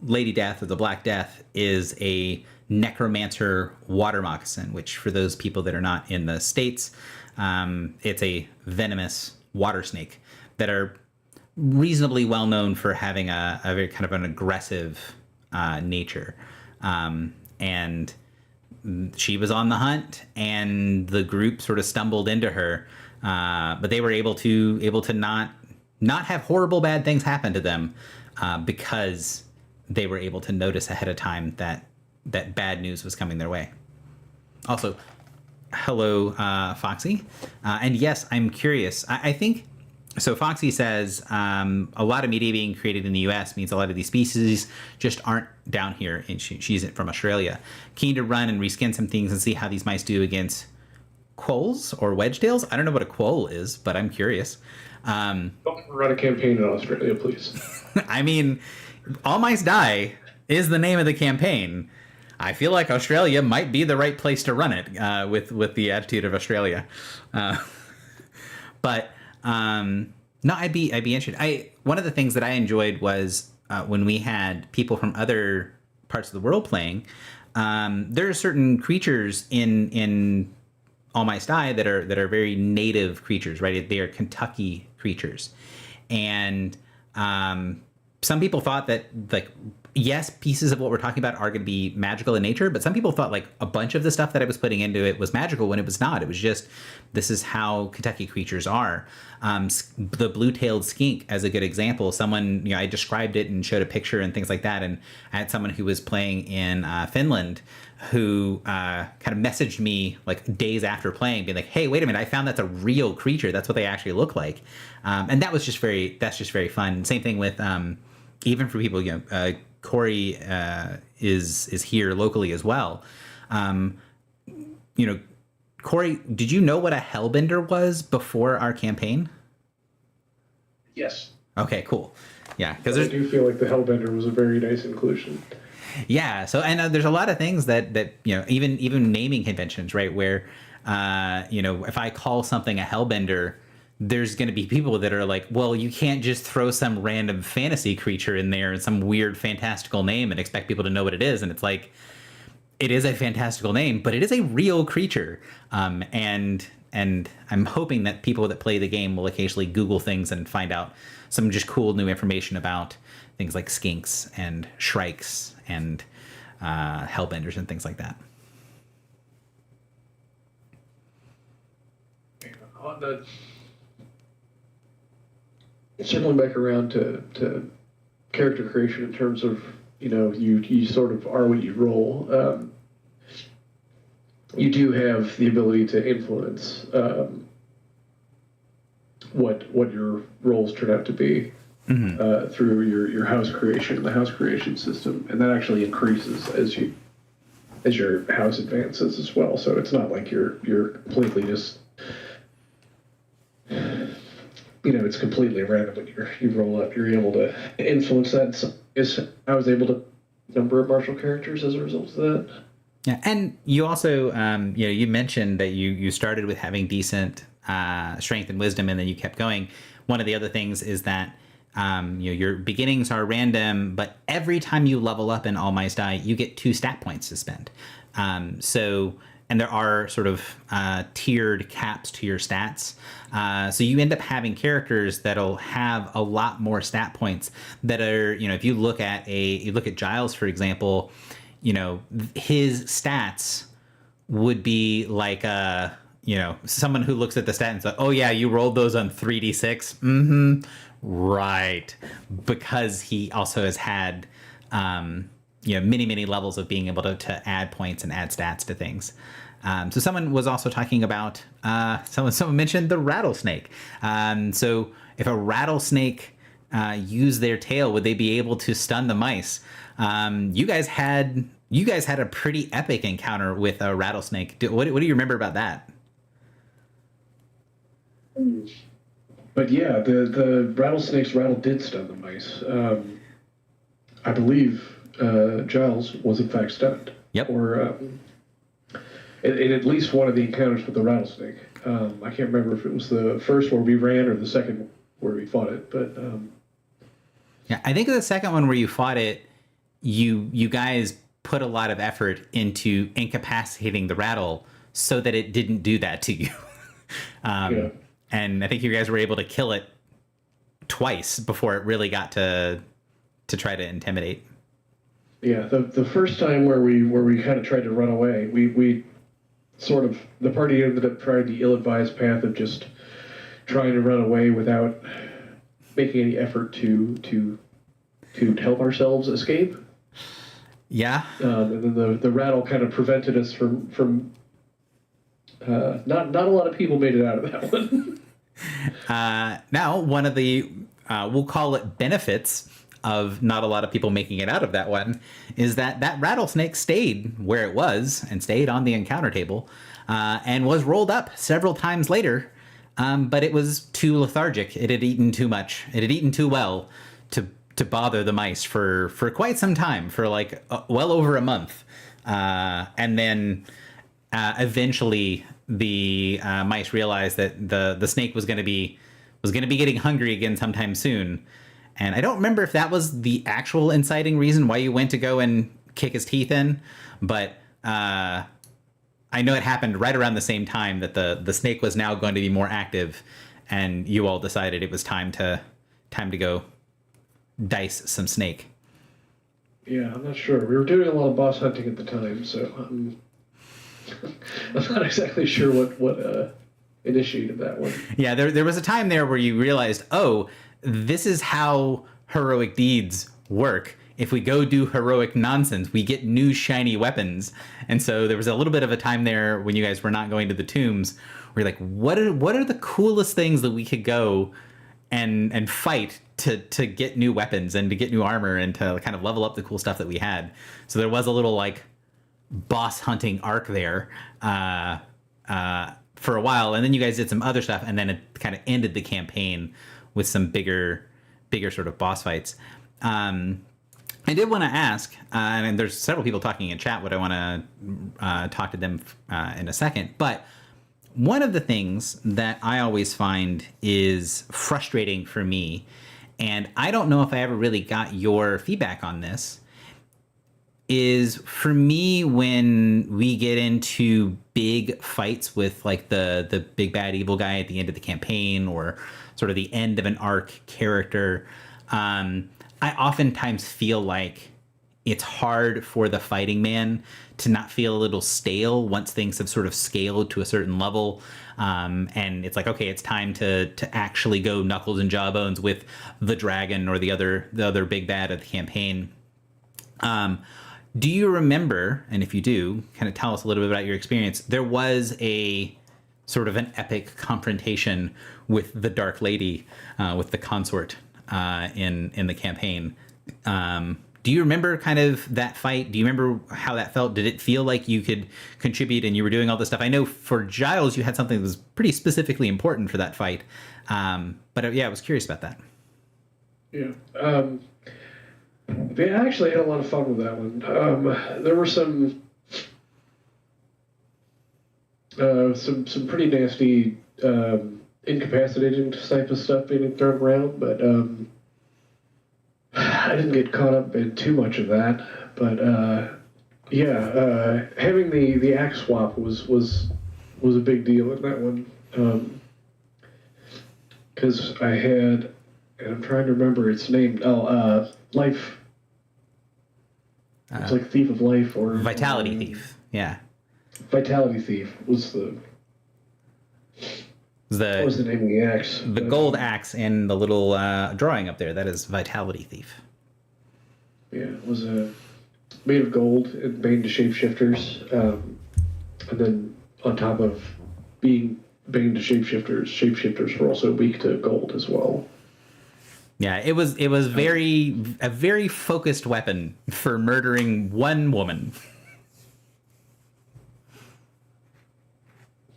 Lady Death or the Black Death is a necromancer water moccasin, which for those people that are not in the States, it's a venomous water snake that are reasonably well known for having a very kind of an aggressive nature. And she was on the hunt, and the group sort of stumbled into her, but they were able to not have horrible bad things happen to them because they were able to notice ahead of time that bad news was coming their way. Also, hello, Foxy. And yes, I'm curious. I think, so Foxy says a lot of media being created in the U.S. means a lot of these species just aren't down here. And she's from Australia. Keen to run and reskin some things and see how these mice do against quolls or wedgetails. I don't know what a quoll is, but I'm curious. Don't run a campaign in Australia, please. I mean, All Mice Die is the name of the campaign. I feel like Australia might be the right place to run it with the attitude of Australia. But no, I'd be interested. One of the things that I enjoyed was when we had people from other parts of the world playing. There are certain creatures in All Mice Die that are very native creatures, right? They are Kentucky creatures, and some people thought that, like, yes, pieces of what we're talking about are going to be magical in nature, but some people thought like a bunch of the stuff that I was putting into it was magical when it was not. It was just, this is how Kentucky creatures are. The blue-tailed skink, as a good example, someone, I described it and showed a picture and things like that. And I had someone who was playing in Finland who kind of messaged me like days after playing, being like, hey, wait a minute, I found that's a real creature. That's what they actually look like. And that's just very fun. Same thing with, even for people, Corey is here locally as well. Corey, did you know what a hellbender was before our campaign? Yes. Okay, cool. Yeah, because I do feel like the hellbender was a very nice inclusion. Yeah. So, and there's a lot of things that even naming conventions, right? Where if I call something a hellbender, there's going to be people that are like, well, you can't just throw some random fantasy creature in there and some weird fantastical name and expect people to know what it is. And it's like, it is a fantastical name, but it is a real creature. And I'm hoping that people that play the game will occasionally Google things and find out some just cool new information about things like skinks and shrikes and hellbenders and things like that. On the circling back around to character creation in terms of, you sort of are what you roll. You do have the ability to influence what your roles turn out to be through your house creation, the house creation system, and that actually increases as your house advances as well. So it's not like you're completely just it's completely random when you roll up. You're able to influence that. So I was able to number of martial characters as a result of that. Yeah, and you also, you mentioned that you started with having decent strength and wisdom, and then you kept going. One of the other things is that your beginnings are random, but every time you level up in All Mice Die, you get 2 stat points to spend. And there are sort of tiered caps to your stats. So you end up having characters that'll have a lot more stat points that are, if you look at Giles, for example, his stats would be like, someone who looks at the stat and says, oh yeah, you rolled those on 3d6. Mm-hmm. Right. Because he also has had many levels of being able to add points and add stats to things. So someone was also talking about someone mentioned the rattlesnake. So if a rattlesnake used their tail, would they be able to stun the mice? You guys had a pretty epic encounter with a rattlesnake. What do you remember about that? But yeah, the rattlesnake's rattle did stun the mice. I believe Giles was in fact stunned. Yep. Or in at least one of the encounters with the rattlesnake. I can't remember if it was the first where we ran or the second where we fought it, but yeah, I think the second one where you fought it, you guys put a lot of effort into incapacitating the rattle so that it didn't do that to you. Yeah. And I think you guys were able to kill it twice before it really got to try to intimidate. Yeah, the first time where we kind of tried to run away, we sort of, the party ended up trying the ill-advised path of just trying to run away without making any effort to help ourselves escape. Yeah. And then the rattle kind of prevented us from not a lot of people made it out of that one. Now, one of the, we'll call it benefits of not a lot of people making it out of that one is that rattlesnake stayed where it was and stayed on the encounter table and was rolled up several times later. But it was too lethargic. It had eaten too much. It had eaten too well to bother the mice for quite some time, for like well over a month. And then eventually the mice realized that the snake was going to be getting hungry again sometime soon. And I don't remember if that was the actual inciting reason why you went to go and kick his teeth in, but I know it happened right around the same time that the snake was now going to be more active, and you all decided it was time to go dice some snake. Yeah, I'm not sure. We were doing a lot of boss hunting at the time, so I'm not exactly sure what initiated that one. Yeah, there was a time there where you realized, oh, this is how heroic deeds work. If we go do heroic nonsense, we get new shiny weapons. And so there was a little bit of a time there when you guys were not going to the tombs where you're like, what are the coolest things that we could go and fight to get new weapons and to get new armor and to kind of level up the cool stuff that we had. So there was a little like boss hunting arc there for a while. And then you guys did some other stuff, and then it kind of ended the campaign with some bigger sort of boss fights. I did want to ask, and there's several people talking in chat, what I want to talk to them in a second, but one of the things that I always find is frustrating for me, and I don't know if I ever really got your feedback on this, is for me when we get into big fights with like the big bad evil guy at the end of the campaign or sort of the end of an arc character, I oftentimes feel like it's hard for the fighting man to not feel a little stale once things have sort of scaled to a certain level. And it's like, okay, it's time to actually go knuckles and jawbones with the dragon or the other big bad of the campaign. Do you remember, and if you do, kind of tell us a little bit about your experience, there was a sort of an epic confrontation with the Dark Lady, with the consort in the campaign. Do you remember kind of that fight? Do you remember how that felt? Did it feel like you could contribute and you were doing all this stuff? I know for Giles, you had something that was pretty specifically important for that fight. But yeah, I was curious about that. Yeah. I actually had a lot of fun with that one. There were some pretty nasty incapacitating type of stuff being thrown around, but I didn't get caught up in too much of that. But having the axe swap was a big deal in that one, because I had, and I'm trying to remember its name. Life. It's like Thief of Life or Vitality Thief. Yeah. Vitality Thief was what was the name of the axe? The gold axe and the little drawing up there. That is Vitality Thief. Yeah, it was made of gold and made into shapeshifters. And then on top of being bane to shapeshifters were also weak to gold as well. Yeah, it was a very focused weapon for murdering one woman.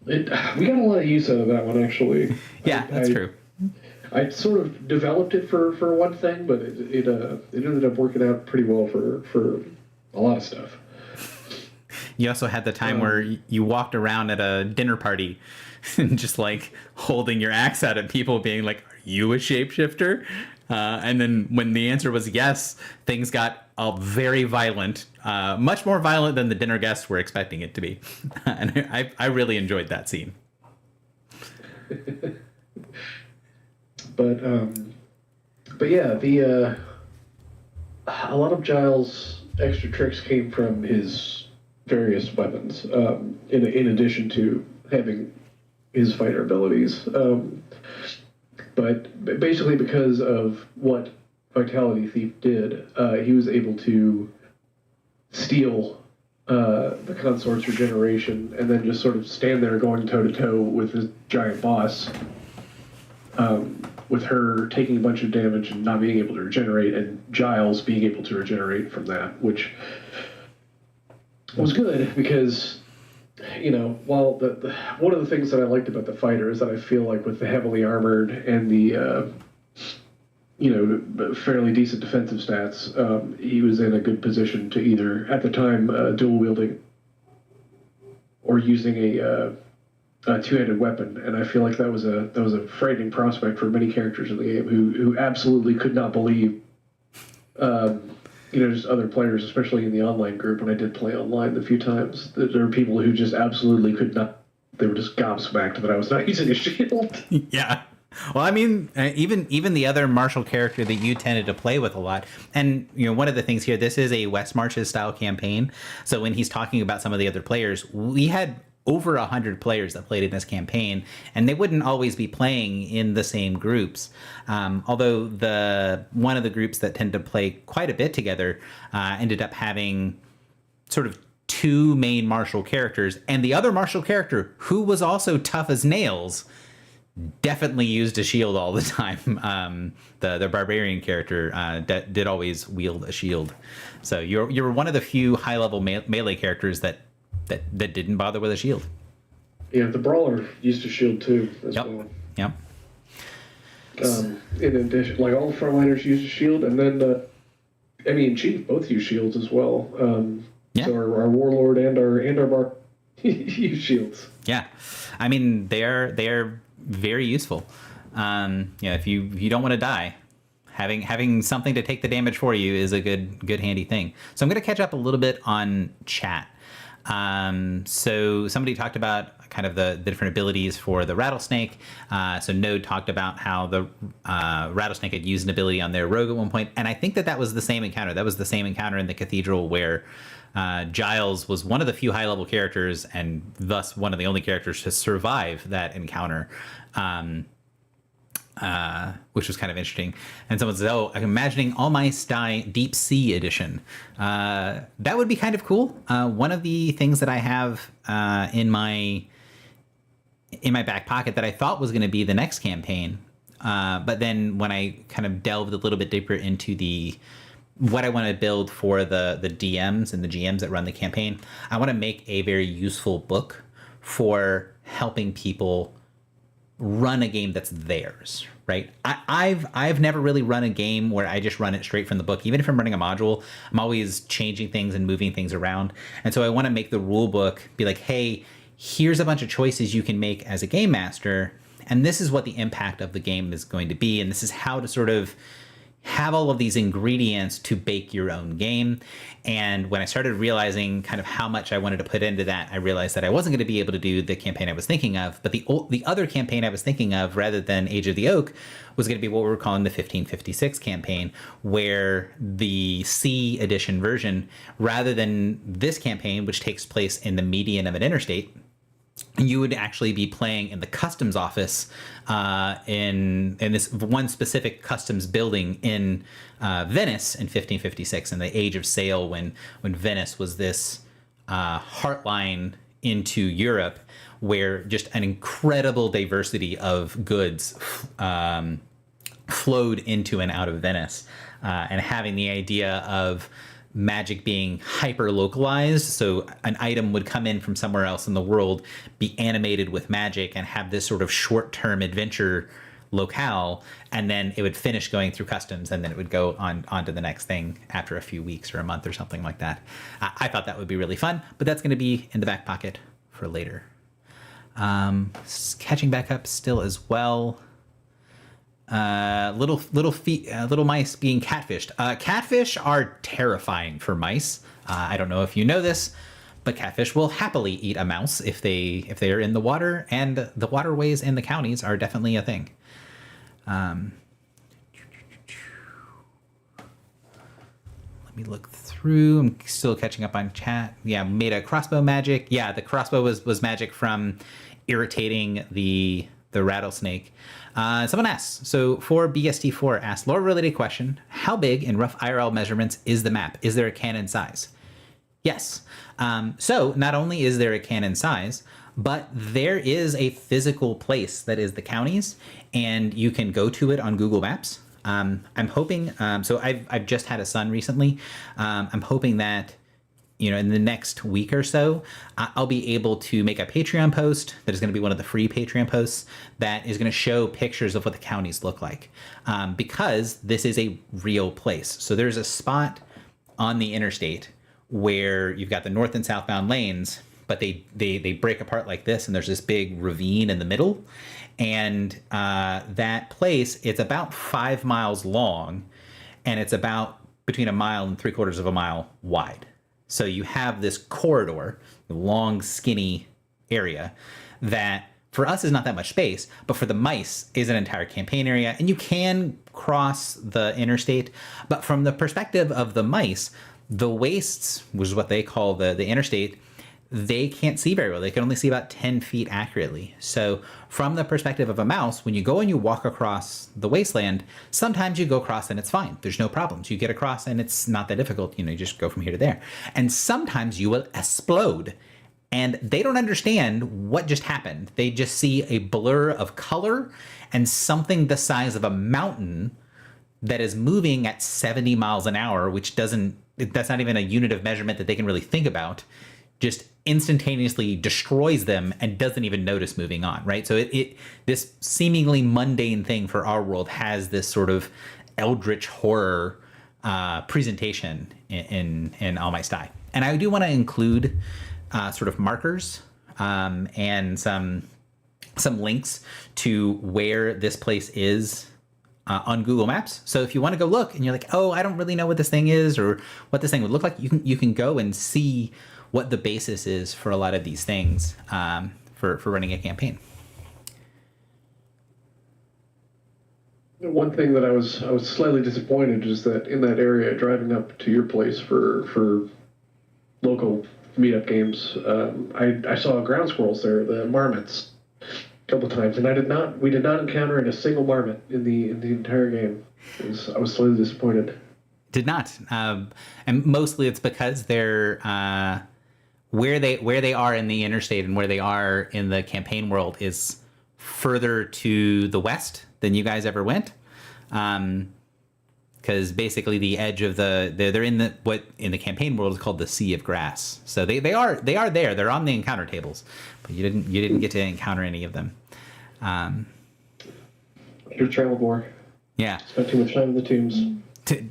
We got a lot of use out of that one, actually. Yeah, that's true. I sort of developed it for one thing, but it ended up working out pretty well for a lot of stuff. You also had the time where you walked around at a dinner party and just like holding your axe out at people, being like, "Are you a shapeshifter?" And then when the answer was yes, things got very violent, much more violent than the dinner guests were expecting it to be. And I really enjoyed that scene. But yeah, the a lot of Giles' extra tricks came from his various weapons, in addition to having his fighter abilities. But basically, because of what Vitality Thief did, he was able to steal the consort's regeneration and then just sort of stand there going toe to toe with his giant boss, with her taking a bunch of damage and not being able to regenerate, and Giles being able to regenerate from that, which was good because, while the one of the things that I liked about the fighter is that I feel like with the heavily armored and the fairly decent defensive stats, he was in a good position to either at the time dual wielding or using a two-handed weapon, and I feel like that was a frightening prospect for many characters in the game who absolutely could not believe. Just other players, especially in the online group, when I did play online the few times, there were people who just absolutely could not. They were just gobsmacked that I was not using a shield. Yeah. Well, I mean, even the other martial character that you tended to play with a lot, and one of the things here, this is a West Marches style campaign. So when he's talking about some of the other players, we had over 100 players that played in this campaign, and they wouldn't always be playing in the same groups. Although one of the groups that tend to play quite a bit together ended up having sort of two main martial characters, and the other martial character, who was also tough as nails, definitely used a shield all the time. The barbarian character did always wield a shield. So you're one of the few high level melee characters that didn't bother with a shield. Yeah, the brawler used a shield too as well. Yep. In addition, like all the frontliners used a shield, and then Chief both use shields as well. So our warlord and our bar use shields. Yeah, I mean they're very useful. If you don't want to die, having something to take the damage for you is a good handy thing. So I'm going to catch up a little bit on chat. So somebody talked about kind of the different abilities for the rattlesnake. So Node talked about how the rattlesnake had used an ability on their rogue at one point, and I think that was the same encounter. That was the same encounter in the cathedral where Giles was one of the few high-level characters, and thus one of the only characters to survive that encounter, which was kind of interesting. And someone says, "Oh, I'm imagining All Mice Die Deep Sea Edition." That would be kind of cool. One of the things that I have in my back pocket that I thought was going to be the next campaign, but then when I kind of delved a little bit deeper into what I want to build for the DMs and the GMs that run the campaign, I want to make a very useful book for helping people run a game that's theirs, right? I've never really run a game where I just run it straight from the book. Even if I'm running a module, I'm always changing things and moving things around. And so I want to make the rule book be like, hey, here's a bunch of choices you can make as a game master, and this is what the impact of the game is going to be, and this is how to sort of have all of these ingredients to bake your own game. And when I started realizing kind of how much I wanted to put into that, I realized that I wasn't going to be able to do the campaign I was thinking of, but the other campaign I was thinking of, rather than Age of the Oak, was going to be what we were calling the 1556 campaign, where the C edition version, rather than this campaign, which takes place in the median of an interstate, you would actually be playing in the customs office in this one specific customs building in Venice in 1556, in the Age of Sail, when Venice was this heartline into Europe, where just an incredible diversity of goods flowed into and out of Venice, and having the idea of magic being hyper localized. So an item would come in from somewhere else in the world, be animated with magic, and have this sort of short term adventure locale, and then it would finish going through customs, and then it would go on to the next thing after a few weeks or a month or something like that. I thought that would be really fun, but that's going to be in the back pocket for later. Catching back up still as well. Little mice being catfished. Catfish are terrifying for mice. I don't know if you know this, but catfish will happily eat a mouse if they are in the water, and the waterways in the counties are definitely a thing. Let me look through. I'm still catching up on chat. Yeah, made a crossbow magic. Yeah, the crossbow was magic from irritating the rattlesnake. Someone asks, so for BST4 asks, lore-related question, how big in rough IRL measurements is the map? Is there a canon size? Yes. So not only is there a canon size, but there is a physical place that is the counties, and you can go to it on Google Maps. I'm hoping, so I've just had a son recently. I'm hoping that, in the next week or so, I'll be able to make a Patreon post that is going to be one of the free Patreon posts that is going to show pictures of what the counties look like, because this is a real place. So there's a spot on the interstate where you've got the north and southbound lanes, but they break apart like this, and there's this big ravine in the middle. And that place, it's about 5 miles long, and it's about between 1 mile and 3/4 of a mile wide. So you have this corridor, long, skinny area that for us is not that much space, but for the mice is an entire campaign area. And you can cross the interstate, but from the perspective of the mice, the wastes, which is what they call the interstate, they can't see very well. They can only see about 10 feet accurately. So from the perspective of a mouse, when you go and you walk across the wasteland, sometimes you go across and it's fine. There's no problems. You get across and it's not that difficult. You just go from here to there. And sometimes you will explode, and they don't understand what just happened. They just see a blur of color and something the size of a mountain that is moving at 70 miles an hour, which that's not even a unit of measurement that they can really think about, just instantaneously destroys them and doesn't even notice moving on, right? So this seemingly mundane thing for our world has this sort of eldritch horror presentation in All My Sty. And I do want to include sort of markers and some links to where this place is on Google Maps. So if you want to go look and you're like, oh, I don't really know what this thing is or what this thing would look like, you can go and see what the basis is for a lot of these things for running a campaign. One thing that I was slightly disappointed is that in that area, driving up to your place for local meetup games, I saw ground squirrels there, the marmots, a couple times, and we did not encounter a single marmot in the entire game. I was slightly disappointed. Did not, and mostly it's because they're where they are in the interstate and where they are in the campaign world is further to the west than you guys ever went, because basically the edge of they're in what in the campaign world is called the Sea of Grass. So they are there. They're on the encounter tables, but you didn't get to encounter any of them. You traveled more. Yeah. Spent too much time in the tombs.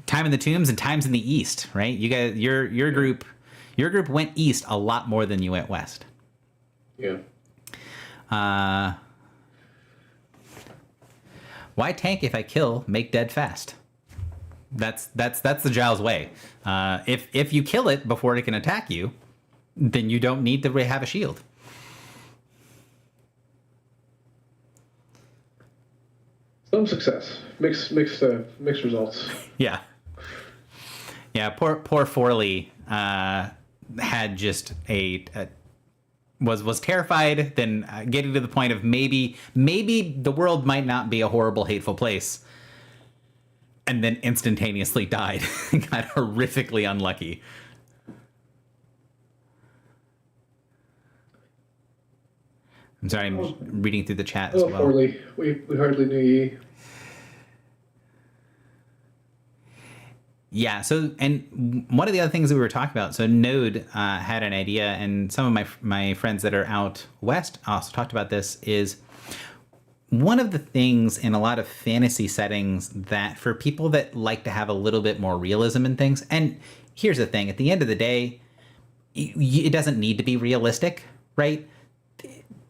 Time in the tombs and times in the east, right? You guys, your group went east a lot more than you went west. Yeah. Why tank if I kill, make dead fast? That's the Giles way. If you kill it before it can attack you, then you don't need to have a shield. Some success, mixed results. Yeah. Poor Forley had just a was terrified, then getting to the point of maybe the world might not be a horrible, hateful place, and then instantaneously died. Got horrifically unlucky. I'm sorry, I'm reading through the chat as well. Poorly. We hardly knew ye. Yeah. So, and one of the other things that we were talking about, so Node had an idea, and some of my friends that are out west also talked about this, is one of the things in a lot of fantasy settings that for people that like to have a little bit more realism in things, and here's the thing, at the end of the day, it doesn't need to be realistic, right?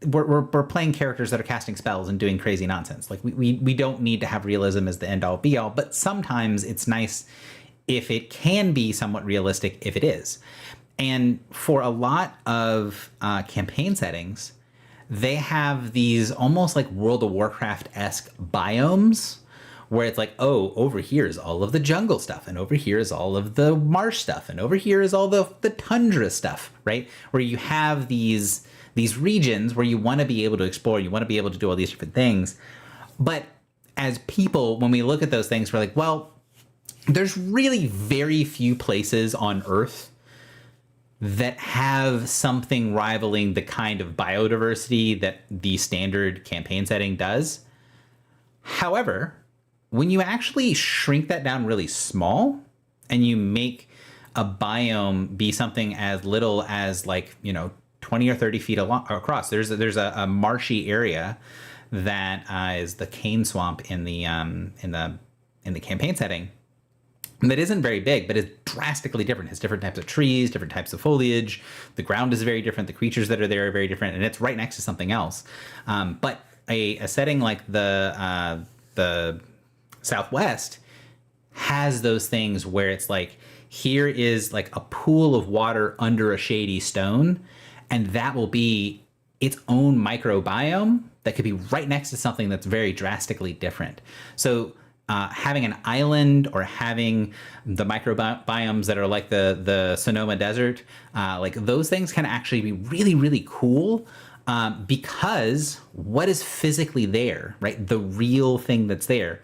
We're playing characters that are casting spells and doing crazy nonsense. Like we don't need to have realism as the end all be all, but sometimes it's nice if it can be somewhat realistic if it is. And for a lot of campaign settings, they have these almost like World of Warcraft-esque biomes where it's like, oh, over here is all of the jungle stuff, and over here is all of the marsh stuff, and over here is all the tundra stuff, right? Where you have these regions where you want to be able to explore, you want to be able to do all these different things. But as people, when we look at those things, we're like, well, there's really very few places on Earth that have something rivaling the kind of biodiversity that the standard campaign setting does. However, when you actually shrink that down really small and you make a biome be something as little as 20 or 30 feet across. There's a marshy area that is the cane swamp in the campaign setting that isn't very big, but is drastically different. It's different types of trees, different types of foliage. The ground is very different. The creatures that are there are very different, and it's right next to something else. But a setting like the Southwest has those things where it's like, here is like a pool of water under a shady stone, and that will be its own microbiome that could be right next to something that's very drastically different. So having an island or having the microbiomes that are like the Sonoma Desert, like those things can actually be really, really cool because what is physically there, right? The real thing that's there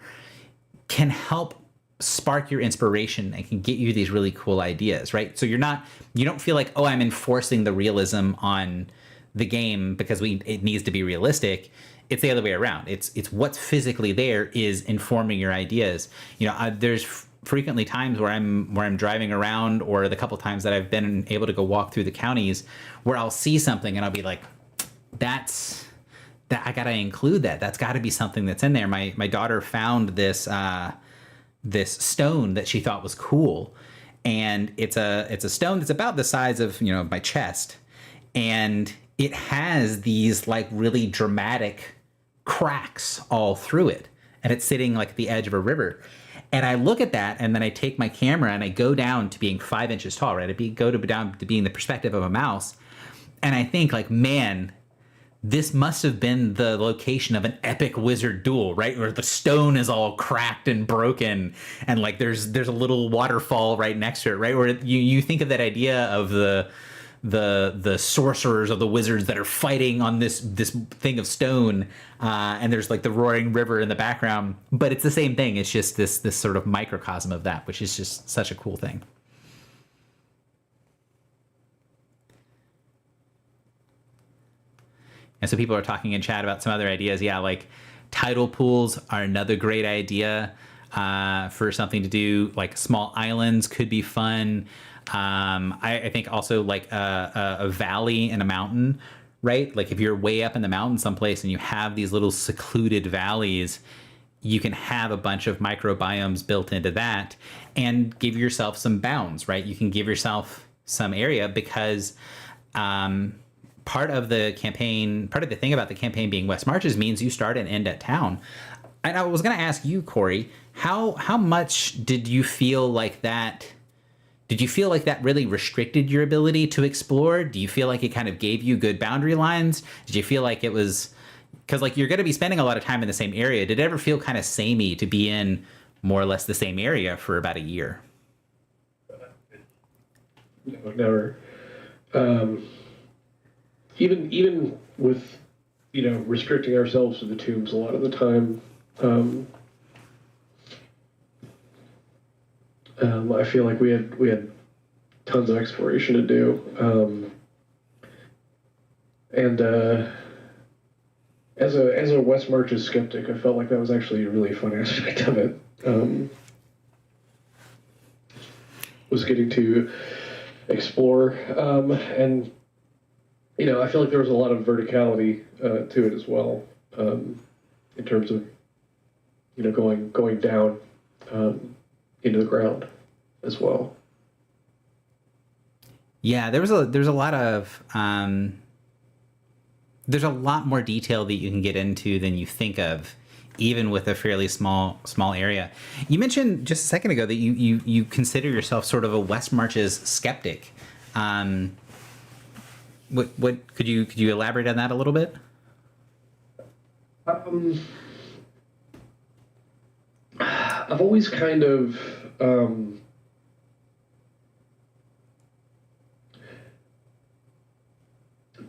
can help spark your inspiration and can get you these really cool ideas, right? So you don't feel like, oh, I'm enforcing the realism on the game because it needs to be realistic. It's the other way around. It's what's physically there is informing your ideas. There's frequently times where I'm driving around, or the couple times that I've been able to go walk through the counties, where I'll see something and I'll be like, that I gotta include that. That's got to be something that's in there. My daughter found this stone that she thought was cool, and it's a stone that's about the size of my chest, and it has these like really dramatic cracks all through it, and it's sitting like at the edge of a river. And I look at that, and then I take my camera and I go down to being 5 inches tall, right? Down to being the perspective of a mouse, and I think like, man, this must have been the location of an epic wizard duel, right? Where the stone is all cracked and broken, and like there's a little waterfall right next to it, right? Where you think of that idea of the sorcerers of the wizards that are fighting on this thing of stone, and there's like the roaring river in the background, but it's the same thing. It's just this sort of microcosm of that, which is just such a cool thing. And so people are talking in chat about some other ideas. Yeah, like tidal pools are another great idea for something to do. Like small islands could be fun. I think also like a valley and a mountain, right? Like if you're way up in the mountain someplace and you have these little secluded valleys, you can have a bunch of microbiomes built into that and give yourself some bounds, right? You can give yourself some area because part of the thing about the campaign being West Marches means you start and end at town. And I was going to ask you, Corey, how much did you feel like that? Did you feel like that really restricted your ability to explore? Do you feel like it kind of gave you good boundary lines? Did you feel like it was, because like you're going to be spending a lot of time in the same area. Did it ever feel kind of samey to be in more or less the same area for about a year? No, never. even with restricting ourselves to the tombs a lot of the time, I feel like we had tons of exploration to do, and as a West Marches skeptic, I felt like that was actually a really fun aspect of it. Was getting to explore, and I feel like there was a lot of verticality to it as well, in terms of going down into the ground as well. Yeah, there's a lot of there's a lot more detail that you can get into than you think of, even with a fairly small area. You mentioned just a second ago that you consider yourself sort of a West Marches skeptic. What could you elaborate on that a little bit? I've always kind of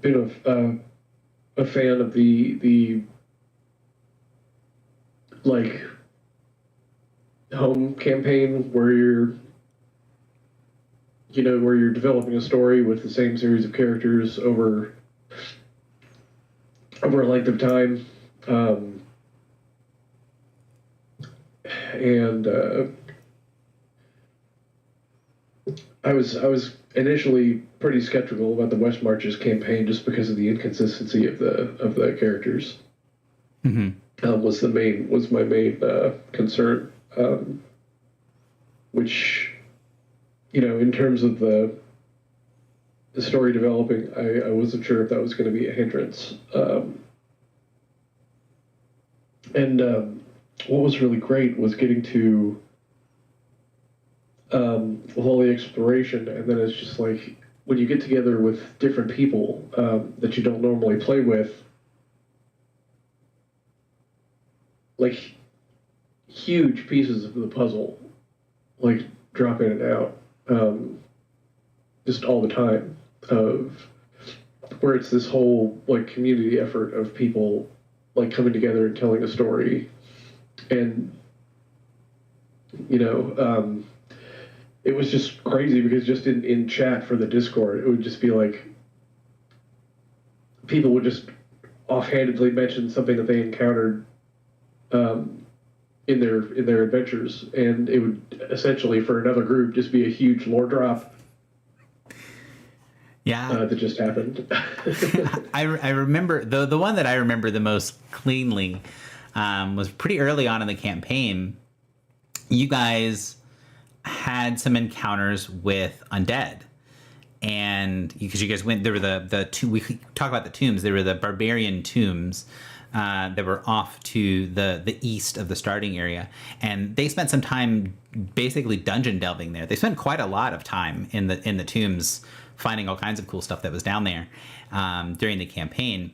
been a fan of the like home campaign where you're developing a story with the same series of characters over a length of time, and I was initially pretty skeptical about the West Marches campaign just because of the inconsistency of the characters. Mm-hmm. Was my main concern, which in terms of the story developing, I wasn't sure if that was going to be a hindrance. And what was really great was getting to with all the exploration, and then it's just like when you get together with different people that you don't normally play with, like huge pieces of the puzzle, like drop in and out, just all the time, of where it's this whole like community effort of people like coming together and telling a story, and it was just crazy because just in chat for the Discord, it would just be like people would just offhandedly mention something that they encountered in their adventures, and it would essentially for another group just be a huge lore drop. Yeah, that just happened. I remember the one that I remember the most cleanly was pretty early on in the campaign. You guys had some encounters with undead, and because you guys went, there were the two. We talk about the tombs. There were the barbarian tombs that were off to the east of the starting area, and they spent some time basically dungeon delving there. They spent quite a lot of time in the tombs, finding all kinds of cool stuff that was down there during the campaign.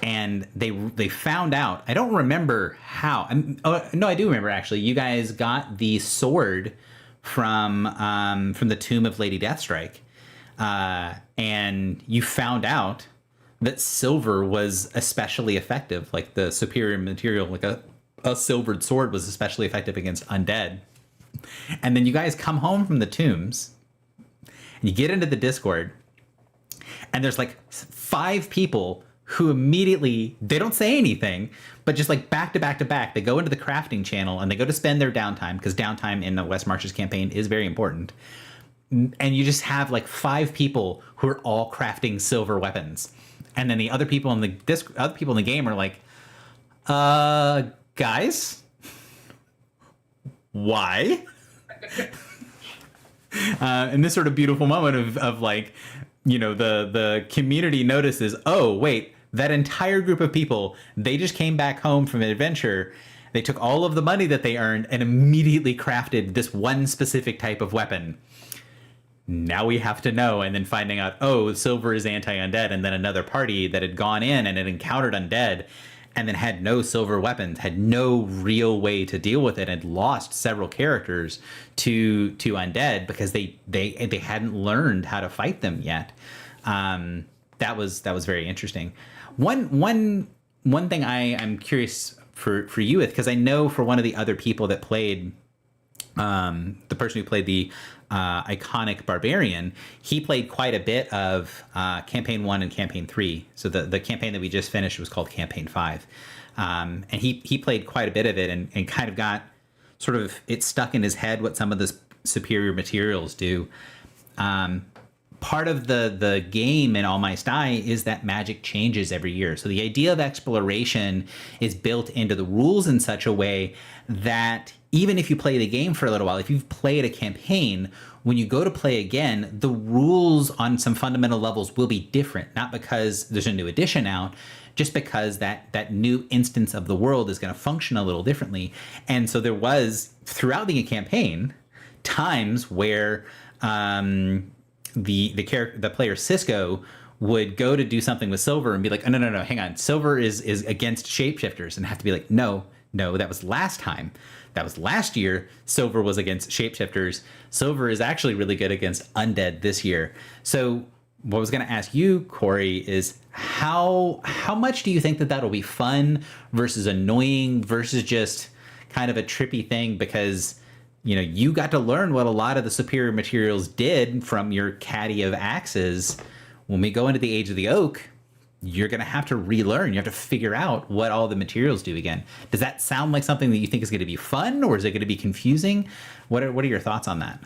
And they found out. I don't remember how. No, I do remember actually. You guys got the sword from the tomb of Lady Deathstrike, and you found out that silver was especially effective, like the superior material, like a silvered sword was especially effective against undead. And then you guys come home from the tombs, and you get into the Discord, and there's like 5 people who immediately, they don't say anything, but just like back to back to back, they go into the crafting channel and they go to spend their downtime, because downtime in the West Marches campaign is very important. And you just have like 5 people who are all crafting silver weapons. And then the other people in the game are like, guys, why? And this sort of beautiful moment of like, the community notices, oh, wait, that entire group of people, they just came back home from an adventure. They took all of the money that they earned and immediately crafted this one specific type of weapon. Now we have to know, and then finding out, oh, silver is anti-undead, and then another party that had gone in and had encountered undead and then had no silver weapons, had no real way to deal with it, and lost several characters to undead because they hadn't learned how to fight them yet. That that was very interesting. One thing I'm curious for you with, because I know for one of the other people that played, the person who played the iconic barbarian, he played quite a bit of campaign 1 and campaign 3. So the campaign that we just finished was called campaign 5, and he played quite a bit of it, and kind of got sort of it stuck in his head what some of the superior materials do. Part of the game in All Mice Die is that magic changes every year. So the idea of exploration is built into the rules in such a way that even if you play the game for a little while, if you've played a campaign, when you go to play again, the rules on some fundamental levels will be different, not because there's a new edition out, just because that new instance of the world is going to function a little differently. And so there was, throughout the campaign, times where the player Cisco would go to do something with Silver and be like, oh, no, hang on. Silver is against shapeshifters, and have to be like, no, that was last time. That was last year. Silver was against shapeshifters. Silver is actually really good against undead this year. So what I was going to ask you, Corey, is how much do you think that that'll be fun versus annoying versus just kind of a trippy thing? Because you got to learn what a lot of the superior materials did from your caddy of axes. When we go into the Age of the Oak, you're going to have to relearn. You have to figure out what all the materials do again. Does that sound like something that you think is going to be fun, or is it going to be confusing? What are your thoughts on that?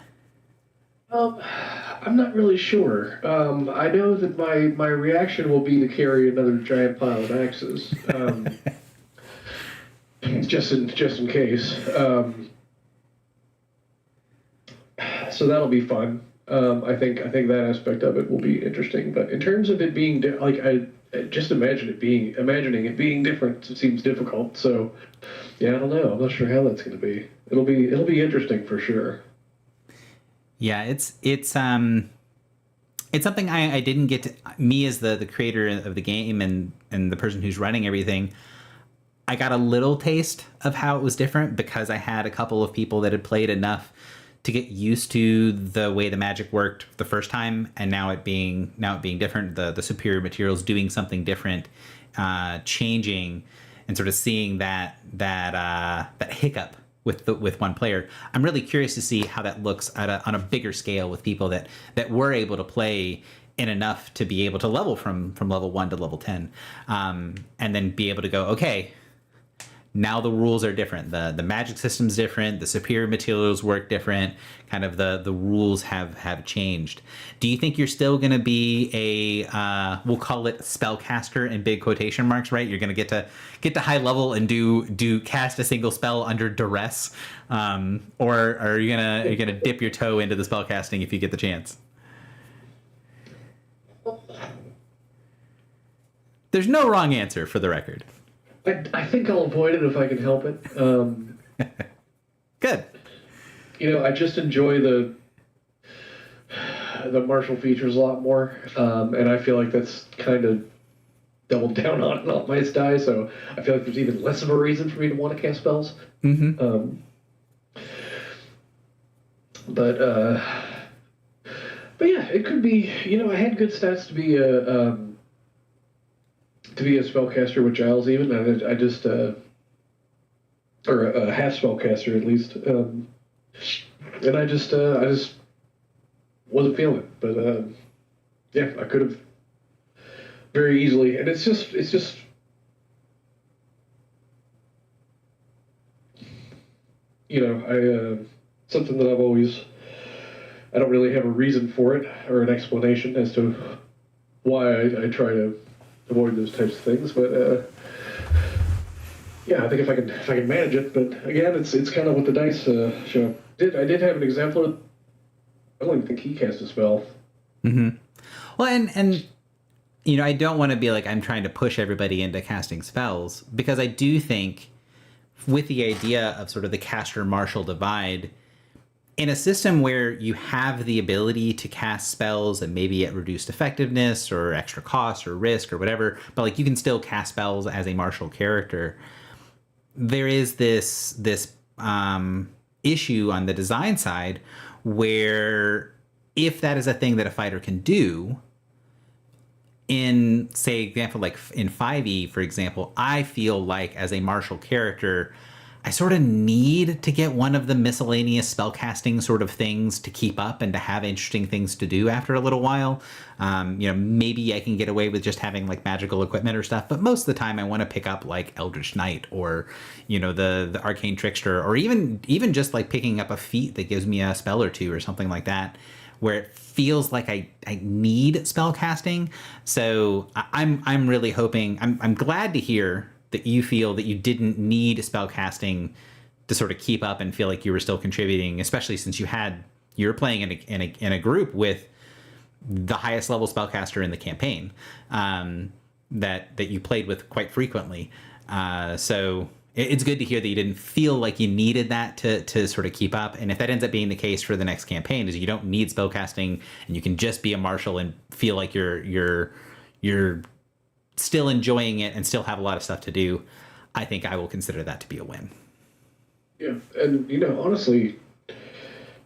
I'm not really sure. I know that my reaction will be to carry another giant pile of axes, just in case. So that'll be fun. I think that aspect of it will be interesting. But in terms of it being I just imagining it being different seems difficult. So yeah, I don't know. I'm not sure how that's going to be. It'll be interesting for sure. Yeah, it's something I didn't get to, me as the creator of the game and the person who's running everything. I got a little taste of how it was different because I had a couple of people that had played enough to get used to the way the magic worked the first time, and now it being different, the superior materials doing something different, changing, and sort of seeing that hiccup with one player. I'm really curious to see how that looks on a bigger scale with people that were able to play in enough to be able to level from level 1 to level 10, and then be able to go, okay, now the rules are different. The magic system's different. The superior materials work different. Kind of the rules have changed. Do you think you're still going to be a we'll call it spellcaster in big quotation marks, right? You're going to get to high level and do cast a single spell under duress, or are you gonna dip your toe into the spellcasting if you get the chance? There's no wrong answer, for the record. I think I'll avoid it if I can help it. Good. I just enjoy the martial features a lot more, and I feel like that's kind of doubled down on in All Mice Die, so I feel like there's even less of a reason for me to want to cast spells. Mm-hmm. But yeah, it could be. I had good stats to be a spellcaster with Giles, even. And I just or a half spellcaster at least, and I just wasn't feeling it. But yeah, I could have very easily, and it's just something that I don't really have a reason for it or an explanation as to why I try to avoid those types of things, but yeah, I think if I can manage it. But again, it's kind of what the dice show. I did have an example. I don't even think he cast a spell. Mm-hmm. Well, and I don't want to be like I'm trying to push everybody into casting spells, because I do think with the idea of sort of the caster martial divide, in a system where you have the ability to cast spells and maybe at reduced effectiveness or extra cost or risk or whatever, but like you can still cast spells as a martial character, there is this issue on the design side where if that is a thing that a fighter can do, in, say, example, like in 5e, for example, I feel like as a martial character, I sort of need to get one of the miscellaneous spellcasting sort of things to keep up and to have interesting things to do after a little while. Maybe I can get away with just having like magical equipment or stuff, but most of the time I want to pick up like Eldritch Knight or, the Arcane Trickster, or even just like picking up a feat that gives me a spell or two or something like that, where it feels like I need spellcasting. So I'm really hoping, I'm glad to hear that you feel that you didn't need spellcasting to sort of keep up and feel like you were still contributing, especially since you were playing in a group with the highest level spellcaster in the campaign, that you played with quite frequently. So it's good to hear that you didn't feel like you needed that to sort of keep up. And if that ends up being the case for the next campaign, is you don't need spellcasting and you can just be a marshal and feel like you're still enjoying it and still have a lot of stuff to do, I think I will consider that to be a win. Yeah, and honestly,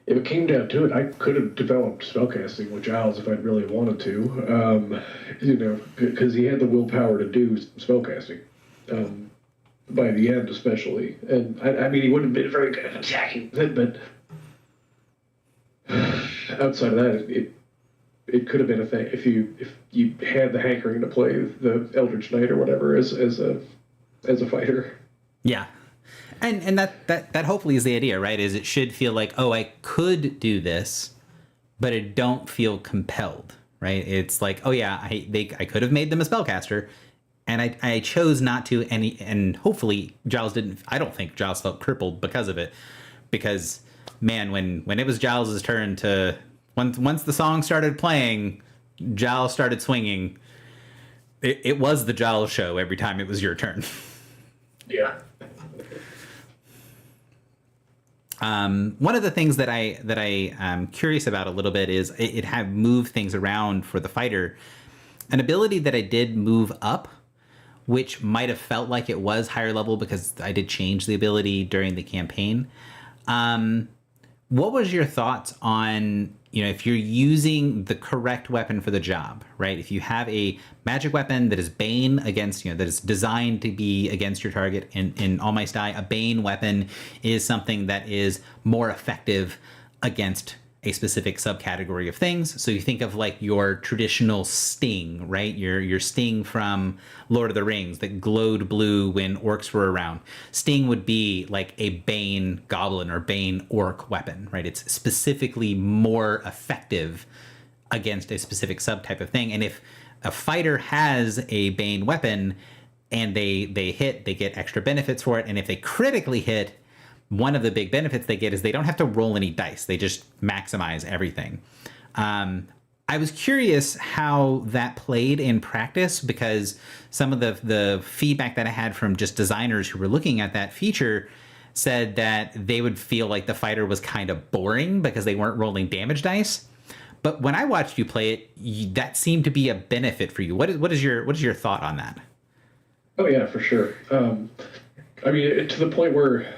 if it came down to it, I could have developed spellcasting with Giles if I'd really wanted to, because he had the willpower to do spellcasting, by the end especially. And I mean, he wouldn't have been very good at attacking, but outside of that, it could have been a thing if you had the hankering to play the Eldritch Knight or whatever as a fighter. Yeah. And that hopefully is the idea, right? Is it should feel like, oh, I could do this, but I don't feel compelled, right? It's like, oh yeah, I could have made them a spellcaster, and I chose not to. And hopefully Giles didn't. I don't think Giles felt crippled because of it, because man, when it was Giles's turn to once the song started playing, Giles started swinging. It was the Giles show every time it was your turn. Yeah. One of the things that I am curious about a little bit is it had moved things around for the fighter. An ability that I did move up, which might have felt like it was higher level because I did change the ability during the campaign. What was your thoughts on, if you're using the correct weapon for the job, right? If you have a magic weapon that is Bane against, that is designed to be against your target in All Might's Die, a Bane weapon is something that is more effective against a specific subcategory of things. So you think of like your traditional sting, right? Your sting from Lord of the Rings that glowed blue when orcs were around. Sting would be like a Bane goblin or Bane orc weapon, right? It's specifically more effective against a specific subtype of thing. And if a fighter has a Bane weapon and they hit, they get extra benefits for it. And if they critically hit, one of the big benefits they get is they don't have to roll any dice. They just maximize everything. I was curious how that played in practice, because some of the feedback that I had from just designers who were looking at that feature said that they would feel like the fighter was kind of boring because they weren't rolling damage dice. But when I watched you play it, that seemed to be a benefit for you. What is your thought on that? Oh yeah, for sure. I mean, to the point where,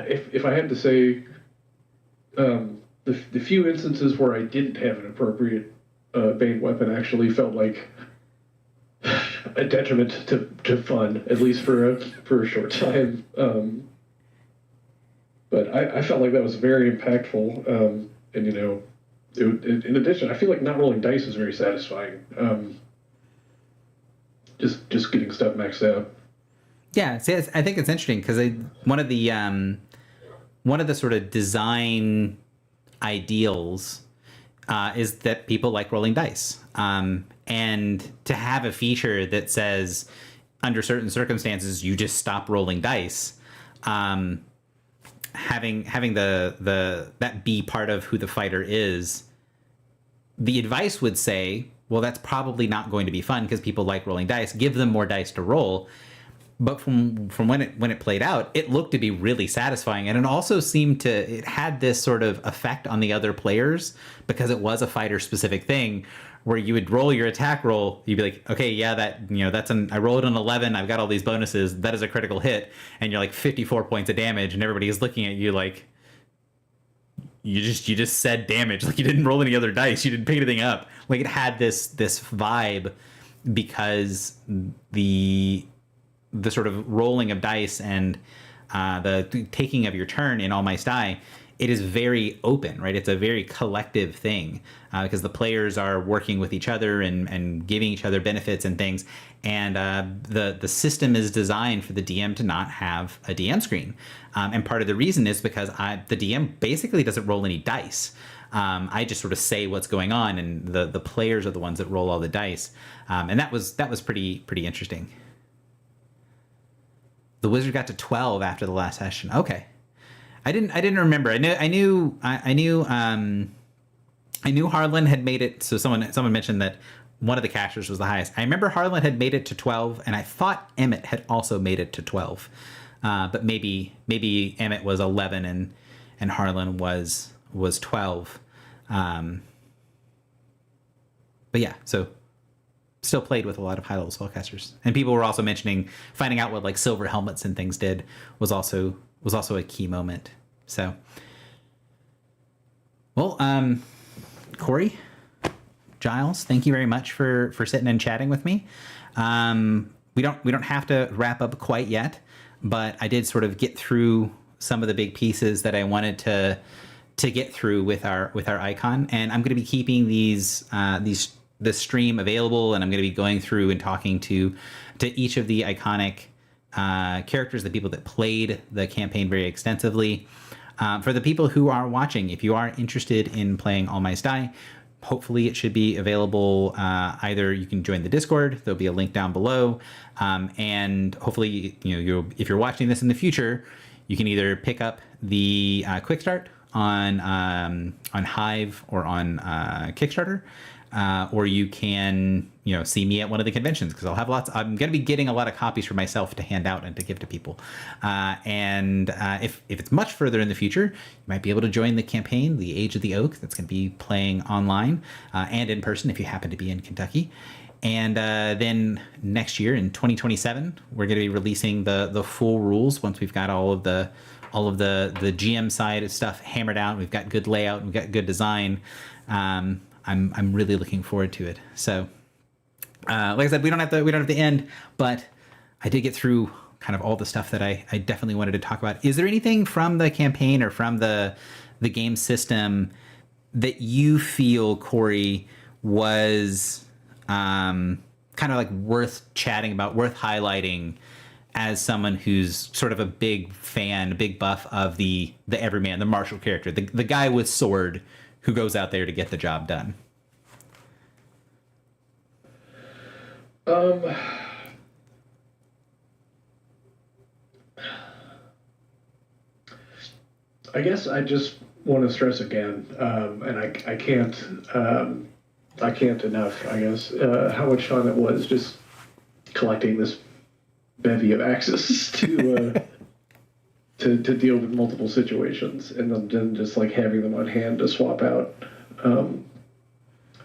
if I had to say, the few instances where I didn't have an appropriate Bane weapon actually felt like a detriment to fun, at least for a short time. But I felt like that was very impactful, and in addition, I feel like not rolling dice is very satisfying. Just getting stuff maxed out. Yeah, see, I think it's interesting because one of the sort of design ideals is that people like rolling dice, and to have a feature that says under certain circumstances you just stop rolling dice, having that be part of who the fighter is. The advice would say, well, that's probably not going to be fun because people like rolling dice. Give them more dice to roll. But from when it played out, it looked to be really satisfying, and it also seemed it had this sort of effect on the other players because it was a fighter specific thing where you would roll your attack roll. You'd be like, okay, yeah, I rolled an 11. I've got all these bonuses. That is a critical hit, and you're like 54 points of damage, and everybody is looking at you like you just said damage. Like, you didn't roll any other dice. You didn't pick anything up. Like, it had this vibe because the sort of rolling of dice and the taking of your turn in All Mice Die, it is very open, right? It's a very collective thing because the players are working with each other and giving each other benefits and things. And the system is designed for the DM to not have a DM screen. And part of the reason is because the DM basically doesn't roll any dice. I just sort of say what's going on, and the players are the ones that roll all the dice. And that was pretty interesting. The wizard got to 12 after the last session. Okay. I didn't remember. I knew Harlan had made it. So someone mentioned that one of the casters was the highest. I remember Harlan had made it to 12, and I thought Emmett had also made it to 12. But maybe Emmett was 11 and Harlan was 12. But yeah, so still played with a lot of high level spellcasters, and people were also mentioning finding out what like silver helmets and things did was also a key moment. So, well, Corey, Giles, thank you very much for sitting and chatting with me. We don't have to wrap up quite yet, but I did sort of get through some of the big pieces that I wanted to get through with our icon, and I'm going to be keeping this stream available, and I'm going to be going through and talking to each of the iconic characters, the people that played the campaign very extensively. For the people who are watching, if you are interested in playing All Mice Die, hopefully it should be available. Either you can join the Discord, there'll be a link down below, and hopefully, if you're watching this in the future, you can either pick up the quick start on Hive or on Kickstarter. Or you can, see me at one of the conventions, because I'll have lots. I'm going to be getting a lot of copies for myself to hand out and to give to people. And if it's much further in the future, you might be able to join the campaign, the Age of the Oak, that's going to be playing online and in person if you happen to be in Kentucky. And then next year in 2027, we're going to be releasing the full rules once we've got all of the GM side of stuff hammered out. We've got good layout, we've got good design. I'm really looking forward to it. So, like I said, we don't have to end, but I did get through kind of all the stuff that I definitely wanted to talk about. Is there anything from the campaign or from the game system that you feel, Corey, was kind of like worth chatting about, worth highlighting as someone who's sort of a big fan, a big buff of the everyman, the martial character, the guy with sword who goes out there to get the job done? I guess I just want to stress again, and I can't enough, I guess, how much fun it was just collecting this bevy of axes to deal with multiple situations, and then just like having them on hand to swap out,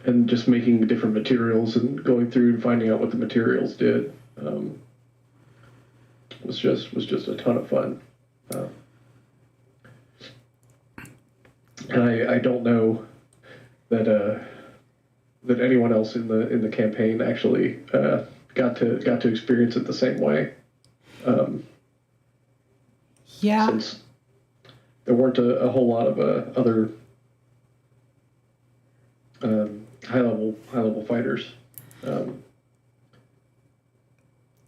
and just making different materials and going through and finding out what the materials did was just a ton of fun. And I don't know that anyone else in the campaign actually got to experience it the same way. Yeah. Since there weren't a whole lot of other high level fighters. It's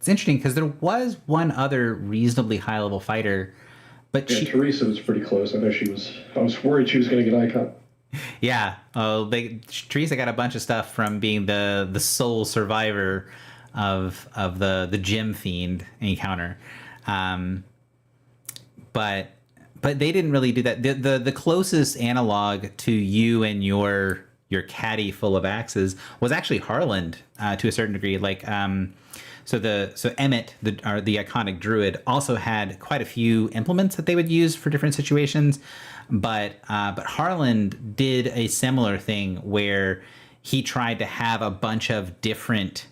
interesting because there was one other reasonably high level fighter, but Teresa was pretty close. I was worried she was going to get icon. Yeah, Teresa got a bunch of stuff from being the sole survivor of the gym fiend encounter. But they didn't really do that. The closest analog to you and your caddy full of axes was actually Harland to a certain degree. Like so Emmett, the iconic druid, also had quite a few implements that they would use for different situations. But Harland did a similar thing where he tried to have a bunch of different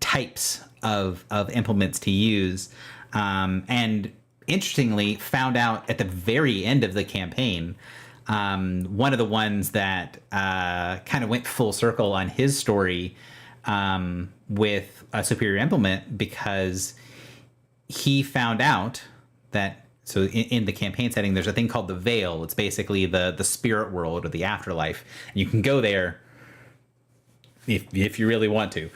types of implements to use, and interestingly found out at the very end of the campaign One of the ones that kind of went full circle on his story with a superior implement, because he found out that, so in the campaign setting, there's a thing called the Veil. It's basically the spirit world or the afterlife. And you can go there if you really want to.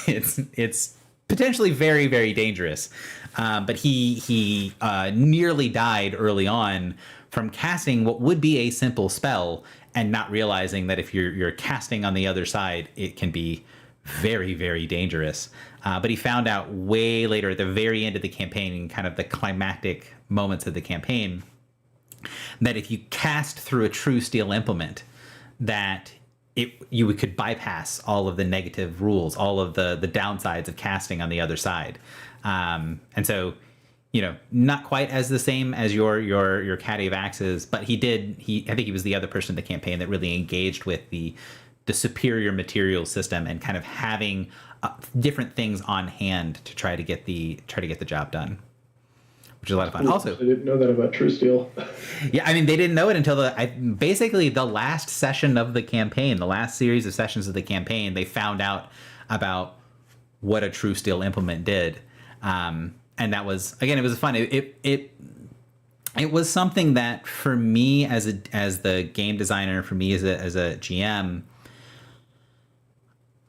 It's potentially very, very dangerous. But he nearly died early on from casting what would be a simple spell and not realizing that if you're casting on the other side, it can be very, very dangerous. But he found out way later at the very end of the campaign, kind of the climactic moments of the campaign, that if you cast through a true steel implement, that you could bypass all of the negative rules, all of the downsides of casting on the other side. And so, not quite as the same as your Caddy of Axes, but I think he was the other person in the campaign that really engaged with the superior material system and kind of having different things on hand to try to get the job done, which is a lot of fun. Also, I didn't know that about True Steel. Yeah, I mean, they didn't know it until basically the last session of the campaign, the last series of sessions of the campaign. They found out about what a True Steel implement did, and that was, again, it was fun. It was something that for me as the game designer, for me as a GM,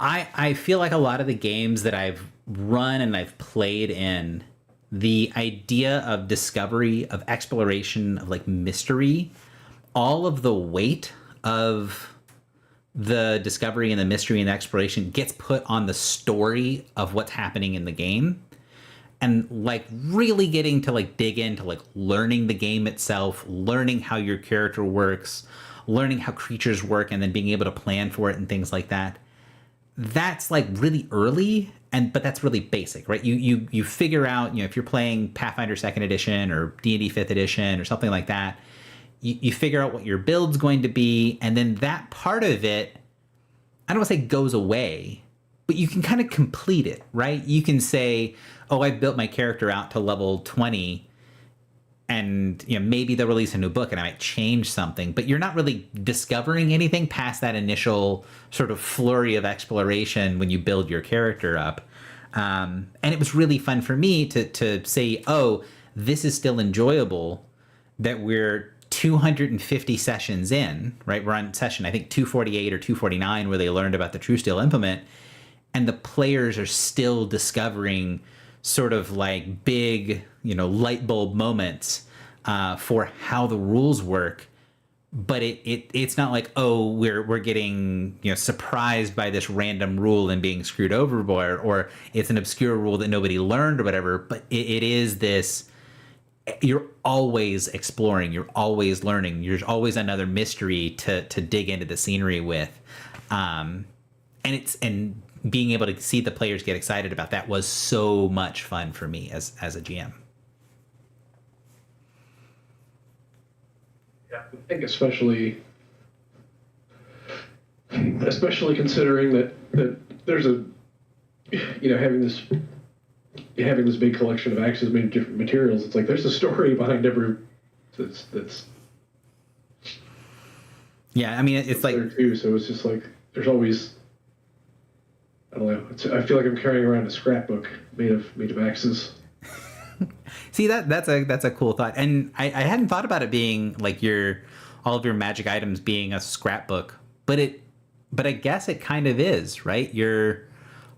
I feel like a lot of the games that I've run and I've played in, the idea of discovery, of exploration, of like mystery, all of the weight of the discovery and the mystery and the exploration gets put on the story of what's happening in the game. And like really getting to like dig into like learning the game itself, learning how your character works, learning how creatures work, and then being able to plan for it and things like that. That's like really early, but that's really basic, right? You figure out, if you're playing Pathfinder 2nd Edition or D&D 5th Edition or something like that, you figure out what your build's going to be, and then that part of it, I don't want to say goes away, but you can kind of complete it, right? You can say, oh, I've built my character out to level 20, and maybe they'll release a new book and I might change something, but you're not really discovering anything past that initial sort of flurry of exploration when you build your character up. And it was really fun for me to say, oh, this is still enjoyable, that we're 250 sessions in, right? We're on session, I think 248 or 249, where they learned about the True Steel implement, and the players are still discovering sort of like big, light bulb moments for how the rules work. But it's not like, oh, we're getting surprised by this random rule and being screwed over by it, or it's an obscure rule that nobody learned or whatever. But it is this, you're always exploring, you're always learning, there's always another mystery to dig into the scenery with, and being able to see the players get excited about that was so much fun for me as a GM. Yeah, I think especially considering that there's having this big collection of axes made of different materials, it's like there's a story behind every that's yeah, I mean, it's like there too. So it's just like there's always, I don't know. I feel like I'm carrying around a scrapbook made of axes. See, that's a cool thought, and I hadn't thought about it being like all of your magic items being a scrapbook, but I guess it kind of is, right?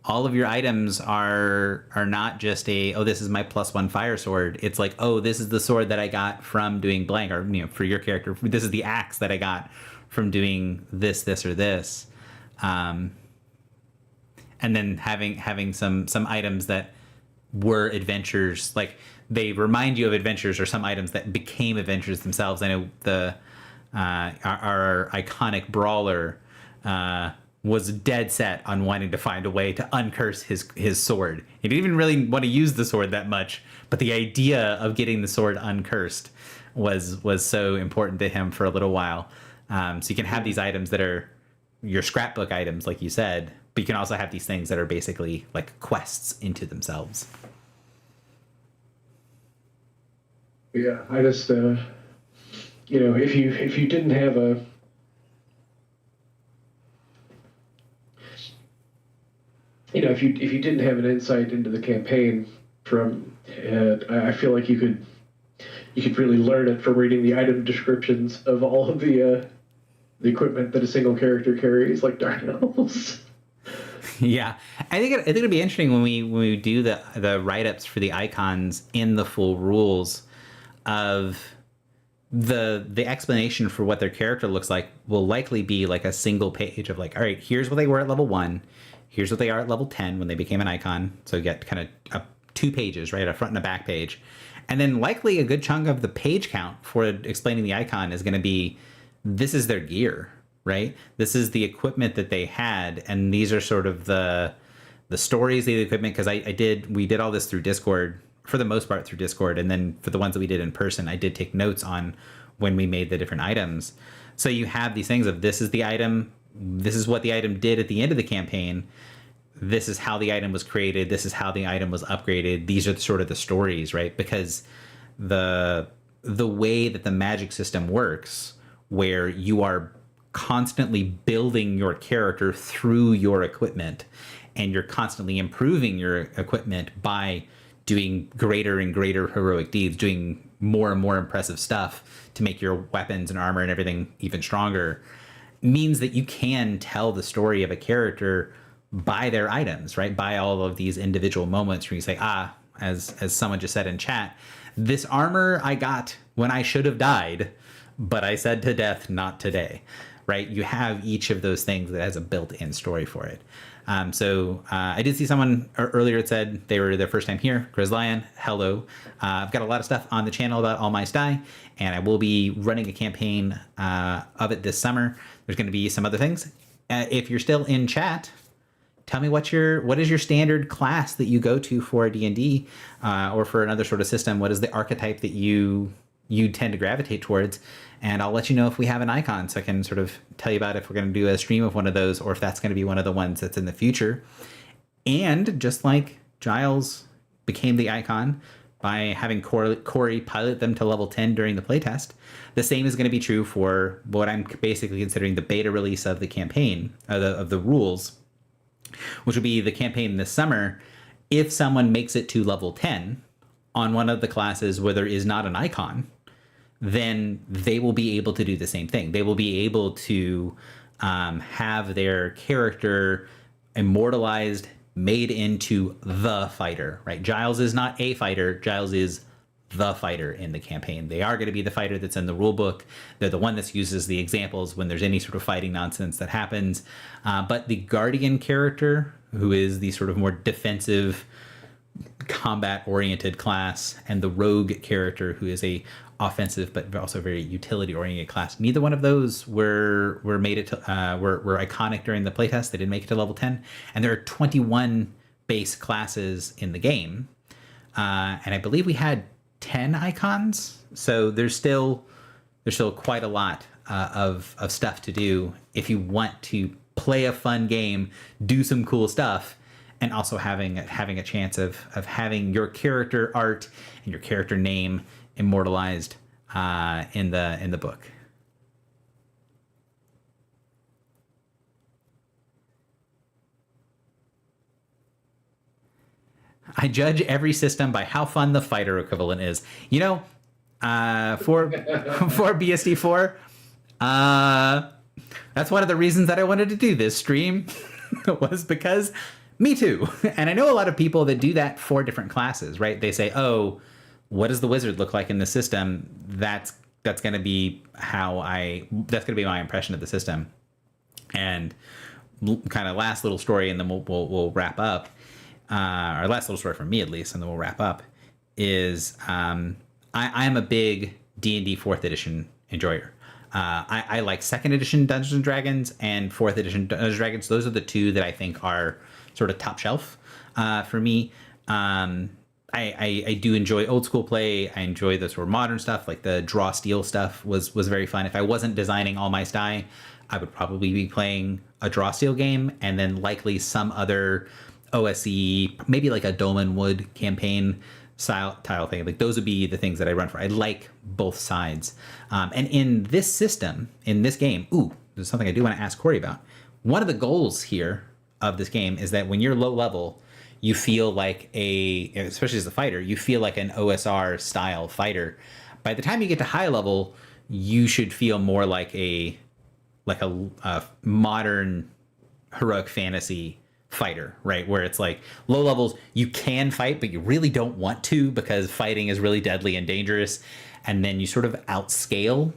All of your items are not just this is my +1 fire sword. It's like, oh, this is the sword that I got from doing blank, or for your character, this is the axe that I got from doing this, or this. And then having some items that were adventures, like they remind you of adventures, or some items that became adventures themselves. I know our iconic brawler was dead set on wanting to find a way to uncurse his sword. He didn't even really want to use the sword that much, but the idea of getting the sword uncursed was so important to him for a little while. So you can have these items that are your scrapbook items, like you said, but you can also have these things that are basically like quests into themselves. Yeah, I just if you didn't have a if you didn't have an insight into the campaign from I feel like you could really learn it from reading the item descriptions of all of the equipment that a single character carries, like Darnell's. Yeah, I think it'll be interesting when we do the write ups for the icons in the full rules of the explanation for what their character looks like will likely be like a single page of like, all right, here's what they were at level 1, here's what they are at level 10 when they became an icon. So you get kind of 2 pages, right, a front and a back page, and then likely a good chunk of the page count for explaining the icon is going to be this is their gear, right? This is the equipment that they had, and these are sort of the stories of the equipment. Because we did all this through Discord for the most part through Discord, and then for the ones that we did in person, I did take notes on when we made the different items. So you have these things of this is the item, this is what the item did at the end of the campaign, this is how the item was created, this is how the item was upgraded. These are sort of the stories, right? Because the way that the magic system works, where you are constantly building your character through your equipment, and you're constantly improving your equipment by doing greater and greater heroic deeds, doing more and more impressive stuff to make your weapons and armor and everything even stronger, means that you can tell the story of a character by their items, right? By all of these individual moments where you say, as someone just said in chat, this armor I got when I should have died, but I said to death, not today, right? You have each of those things that has a built-in story for it. So I did see someone earlier that said they were their first time here. Grizzlion, hello. I've got a lot of stuff on the channel about All My Sty, and I will be running a campaign of it this summer. There's going to be some other things. If you're still in chat, tell me what is your standard class that you go to for D&D or for another sort of system. What is the archetype that you tend to gravitate towards? And I'll let you know if we have an icon, so I can sort of tell you about if we're going to do a stream of one of those, or if that's going to be one of the ones that's in the future. And just like Giles became the icon by having Corey pilot them to level 10 during the playtest, the same is going to be true for what I'm basically considering the beta release of the campaign, of the rules, which will be the campaign this summer. If someone makes it to level 10 on one of the classes where there is not an icon, then they will be able to do the same thing. They will be able to have their character immortalized, made into the fighter, right? Giles is not a fighter. Giles is the fighter in the campaign. They are going to be the fighter that's in the rule book. They're the one that uses the examples when there's any sort of fighting nonsense that happens. But the guardian character, who is the sort of more defensive, combat-oriented class, and the rogue character, who is a offensive but also very utility-oriented class, neither one of those were made it to, were iconic during the playtest. They didn't make it to level 10, and there are 21 base classes in the game, and I believe we had 10 icons. So there's still quite a lot of stuff to do if you want to play a fun game, do some cool stuff, and also having a chance of having your character art and your character name immortalized in the book. I judge every system by how fun the fighter equivalent is. You know, for BSD4, that's one of the reasons that I wanted to do this stream was because me too. And I know a lot of people that do that for different classes, right? They say, oh, what does the wizard look like in the system? That's going to be that's going to be my impression of the system. And kind of last little story, and then we'll wrap up. Our last little story from me, at least, and then we'll wrap up, is I am a big D&D 4th edition enjoyer. I like 2nd edition Dungeons and Dragons and 4th edition Dungeons and Dragons. Those are the two that I think are sort of top shelf for me. I do enjoy old school play. I enjoy the sort of modern stuff, like the draw steel stuff was very fun. If I wasn't designing All My Sty, I would probably be playing a draw steel game, and then likely some other OSE, maybe like a Dolmen Wood campaign, tile thing. Like those would be the things that I run for. I like both sides. And in this system, in this game, there's something I do want to ask Corey about. One of the goals here of this game is that when you're low level, you feel like especially as a fighter, you feel like an OSR style fighter. By the time you get to high level, you should feel more like a modern heroic fantasy fighter, right? Where it's like low levels, you can fight, but you really don't want to because fighting is really deadly and dangerous. And then you sort of outscale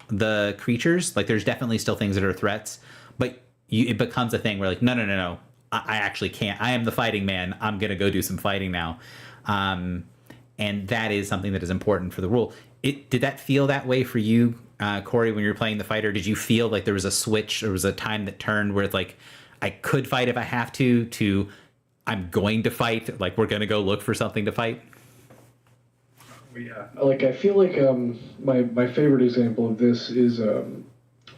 the creatures. Like there's definitely still things that are threats, but it becomes a thing where like, no. I actually can't. I am the fighting man. I'm going to go do some fighting now. And that is something that is important for the rule. Did that feel that way for you, Corey, when you were playing the fighter? Did you feel like there was a switch? There was a time that turned where it's like, I could fight if I have to I'm going to fight. Like we're going to go look for something to fight. Yeah. Like I feel like my favorite example of this is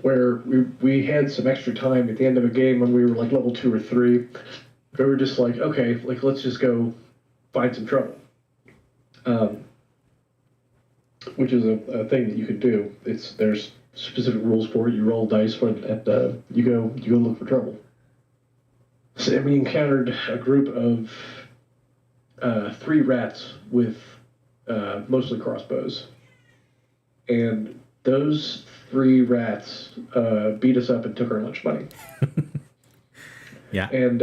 where we had some extra time at the end of a game when we were like level 2 or 3. We were just like, okay, like let's just go find some trouble. Which is a thing that you could do. There's specific rules for it. You roll dice when you go look for trouble. So we encountered a group of 3 rats with mostly crossbows, and those 3 rats beat us up and took our lunch money. Yeah. And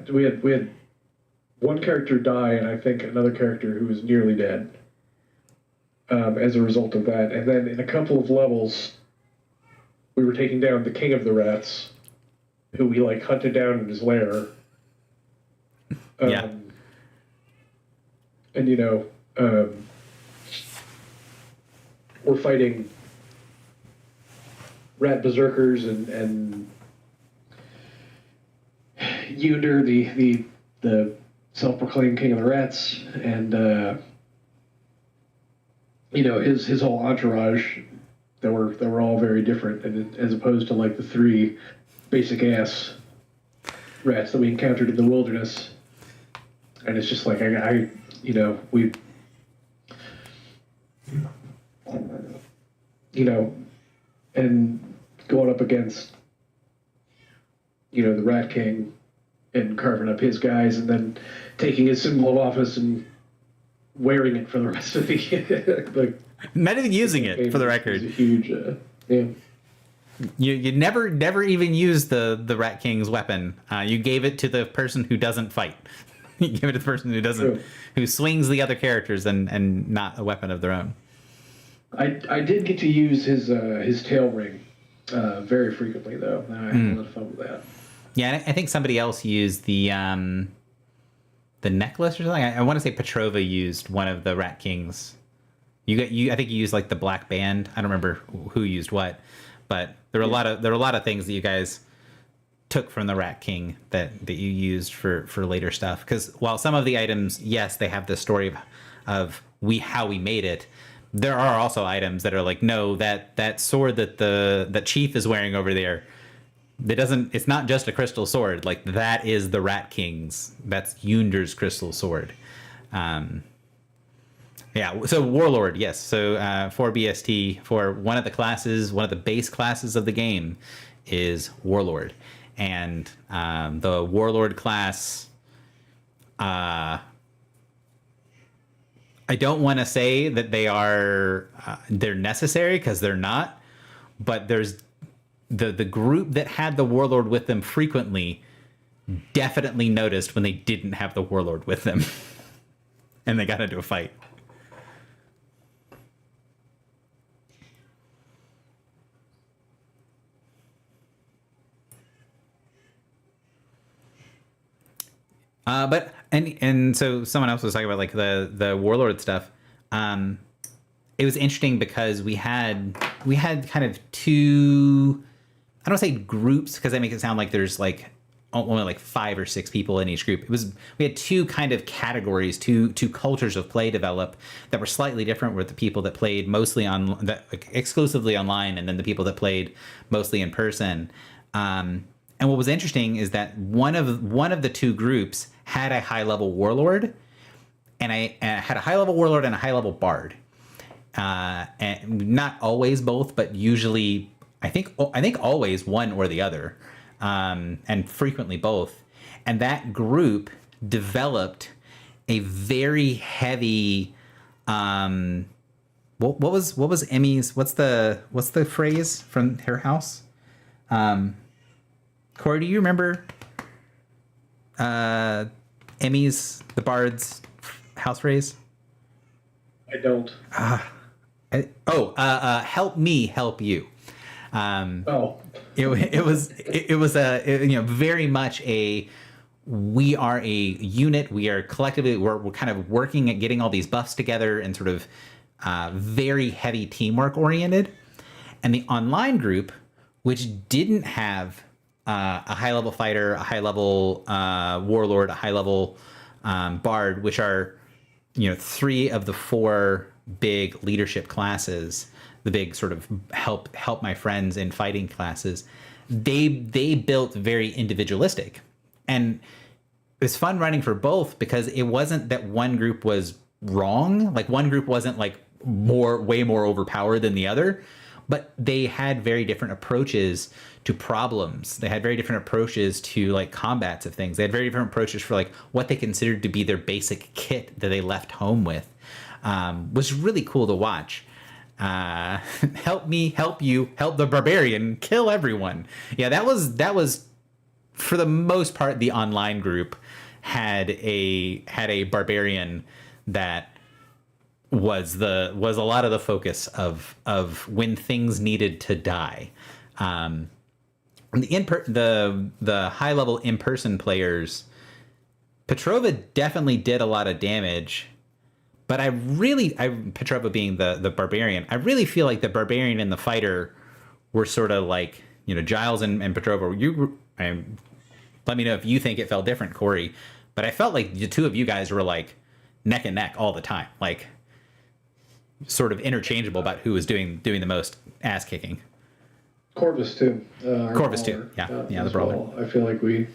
we had one character die, and I think another character who was nearly dead as a result of that. And then in a couple of levels, we were taking down the king of the rats, who we like hunted down in his lair. Yeah. And we're fighting rat berserkers and Yunder, the self-proclaimed king of the rats, and his whole entourage that were all very different, and as opposed to like the 3 basic ass rats that we encountered in the wilderness. And it's just like and going up against the Rat King and carving up his guys, and then taking his symbol of office and wearing it for the rest of the not even using it, for the record. It's a huge yeah. You never even used the Rat King's weapon. You gave it to the person who doesn't fight. You give it to the person who swings the other characters and not a weapon of their own. I did get to use his tail ring very frequently, though. I had a lot of fun with that. Yeah, I think somebody else used the necklace or something. I want to say Petrova used one of the Rat Kings. I think you used like the black band. I don't remember who used what, but there were a lot of things that you guys took from the Rat King that you used for later stuff. Because while some of the items, yes, they have the story of how we made it, there are also items that are like, no, that sword that Chief is wearing over there, it's not just a crystal sword. Like that is the Rat King's. That's Yunder's crystal sword. Yeah, so Warlord, yes. So for BST, for one of the base classes of the game is Warlord. And the Warlord class, I don't want to say that they're necessary, because they're not, but there's the group that had the Warlord with them frequently definitely noticed when they didn't have the Warlord with them and they got into a fight. But so someone else was talking about like the Warlord stuff. It was interesting because we had kind of 2, I don't say groups because that makes it sound like there's like only like 5 or 6 people in each group. We had 2 kind of categories, two cultures of play develop that were slightly different, with the people that played mostly exclusively online, and then the people that played mostly in person. And what was interesting is that one of the 2 groups had a high level Warlord, and I had a high level warlord and a high level bard. And not always both, but usually I think always one or the other, and frequently both. And that group developed a very heavy. What was Emmy's? What's the phrase from her house? Corey, do you remember Emmy's, the bard's house phrase? I don't. Help me help you. It was very much a, we are a unit. We are collectively, we're kind of working at getting all these buffs together and sort of very heavy teamwork oriented. And the online group, which didn't have a high level fighter, a high level warlord, a high level bard, which are, three of the four big leadership classes, the big sort of help my friends in fighting classes, they built very individualistic. And it was fun running for both because it wasn't that one group was wrong. Like one group wasn't like way more overpowered than the other, but they had very different approaches to problems. They had very different approaches to like combats of things. They had very different approaches for like what they considered to be their basic kit that they left home with. Was really cool to watch. Help me, help you, help the barbarian, kill everyone. Yeah, that was for the most part, the online group had a barbarian that was a lot of the focus of when things needed to die. The high level in-person players, Petrova definitely did a lot of damage, but Petrova being the barbarian, I really feel like the barbarian and the fighter were sort of like, Giles and Petrova. Let me know if you think it felt different, Corey. But I felt like the two of you guys were like neck and neck all the time, like sort of interchangeable about who was doing the most ass kicking. Corvus too. Corvus too. Yeah, the brawler. Well. I feel like we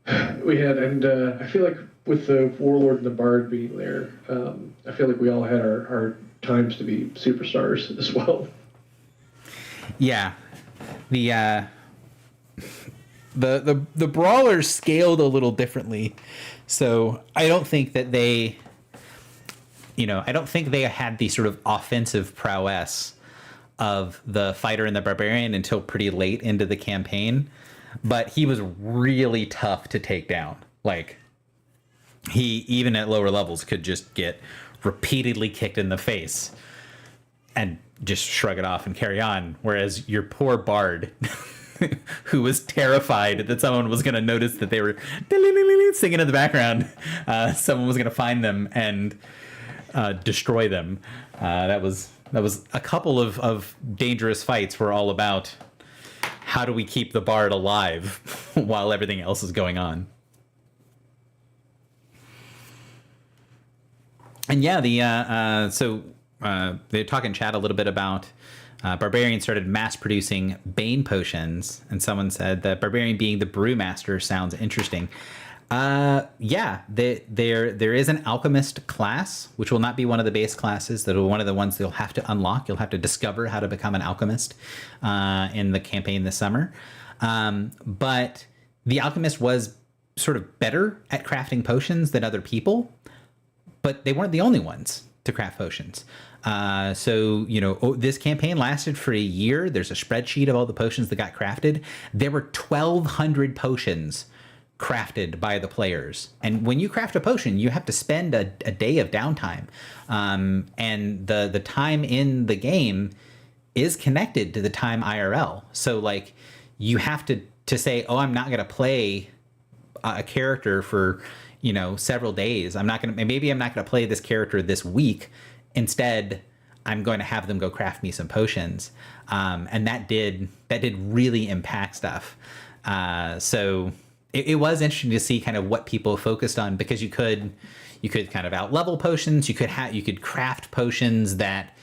had, and I feel like with the warlord and the bard being there, I feel like we all had our times to be superstars as well. Yeah, the brawlers scaled a little differently, so I don't think that they had the sort of offensive prowess of the fighter and the barbarian until pretty late into the campaign, but he was really tough to take down. Like, he, even at lower levels, could just get repeatedly kicked in the face and just shrug it off and carry on. Whereas your poor bard, who was terrified that someone was going to notice that they were singing in the background, someone was going to find them and destroy them. That was a couple of dangerous fights were all about how do we keep the bard alive while everything else is going on. And yeah, they talk in chat a little bit about Barbarian started mass producing Bane potions, and someone said that Barbarian being the brewmaster sounds interesting. Yeah, there is an alchemist class, which will not be one of the base classes. That will one of the ones you'll have to unlock. You'll have to discover how to become an alchemist in the campaign this summer. But the alchemist was sort of better at crafting potions than other people, but they weren't the only ones to craft potions. This campaign lasted for a year. There's a spreadsheet of all the potions that got crafted. There were 1,200 potions crafted by the players. And when you craft a potion, you have to spend a day of downtime. And the time in the game is connected to the time IRL. So like you have to say, oh, I'm not going to play a character for, several days. Maybe I'm not going to play this character this week. Instead, I'm going to have them go craft me some potions. And that did really impact stuff. So it was interesting to see kind of what people focused on, because you could kind of out-level potions. You could craft potions that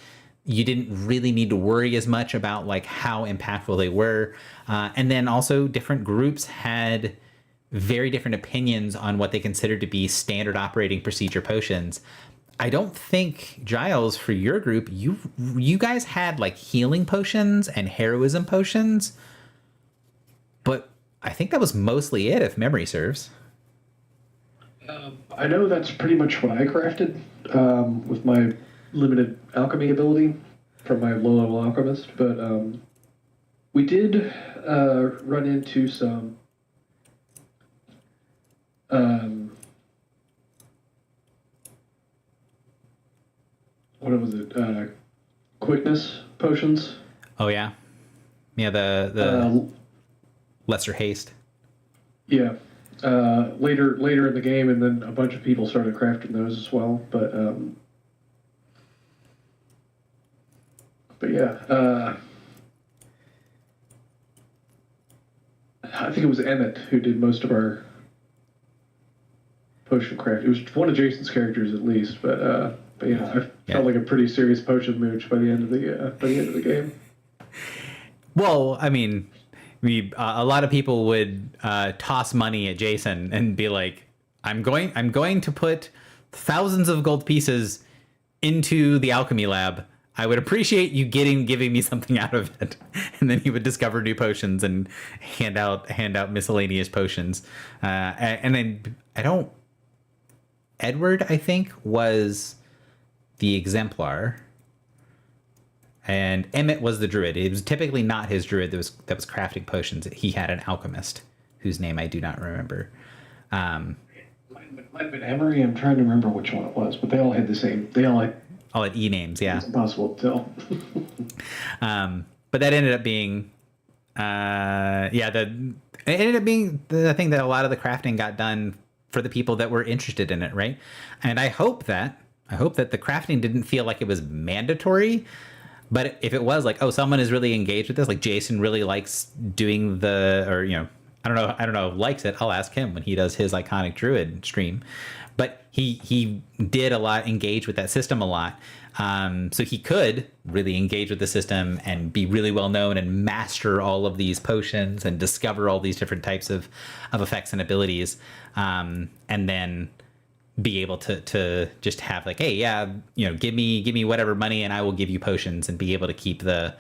you didn't really need to worry as much about like how impactful they were. And then also different groups had very different opinions on what they consider to be standard operating procedure potions. I don't think, Giles, for your group, you guys had like healing potions and heroism potions, but I think that was mostly it, if memory serves. I know that's pretty much what I crafted with my limited alchemy ability from my low-level alchemist, but we did run into some what was it? Quickness potions. Oh yeah, yeah. The lesser haste. Yeah. Later in the game, and then a bunch of people started crafting those as well. But yeah. I think it was Emmett who did most of our potion craft. It was one of Jason's characters at least, but yeah, I felt like a pretty serious potion mooch by the end of the game. Well, I mean, a lot of people would toss money at Jason and be like, I'm going to put thousands of gold pieces into the alchemy lab. I would appreciate you giving me something out of it." And then he would discover new potions and hand out miscellaneous potions. And then Edward, I think, was the exemplar, and Emmett was the druid. It was typically not his druid that was crafting potions. He had an alchemist whose name I do not remember. Might have been Emery. I'm trying to remember which one it was, but they all had the same. They all had E names. Yeah, it's impossible to tell. But that ended up being, it ended up being the thing that a lot of the crafting got done for the people that were interested in it, right? And I hope that the crafting didn't feel like it was mandatory. But if it was like, oh, someone is really engaged with this, like Jason really likes doing I don't know, likes it, I'll ask him when he does his iconic druid stream. But he did a lot, engage with that system a lot. So he could really engage with the system and be really well known and master all of these potions and discover all these different types of effects and abilities. And then be able to just have like, hey, yeah, give me whatever money and I will give you potions, and be able to keep the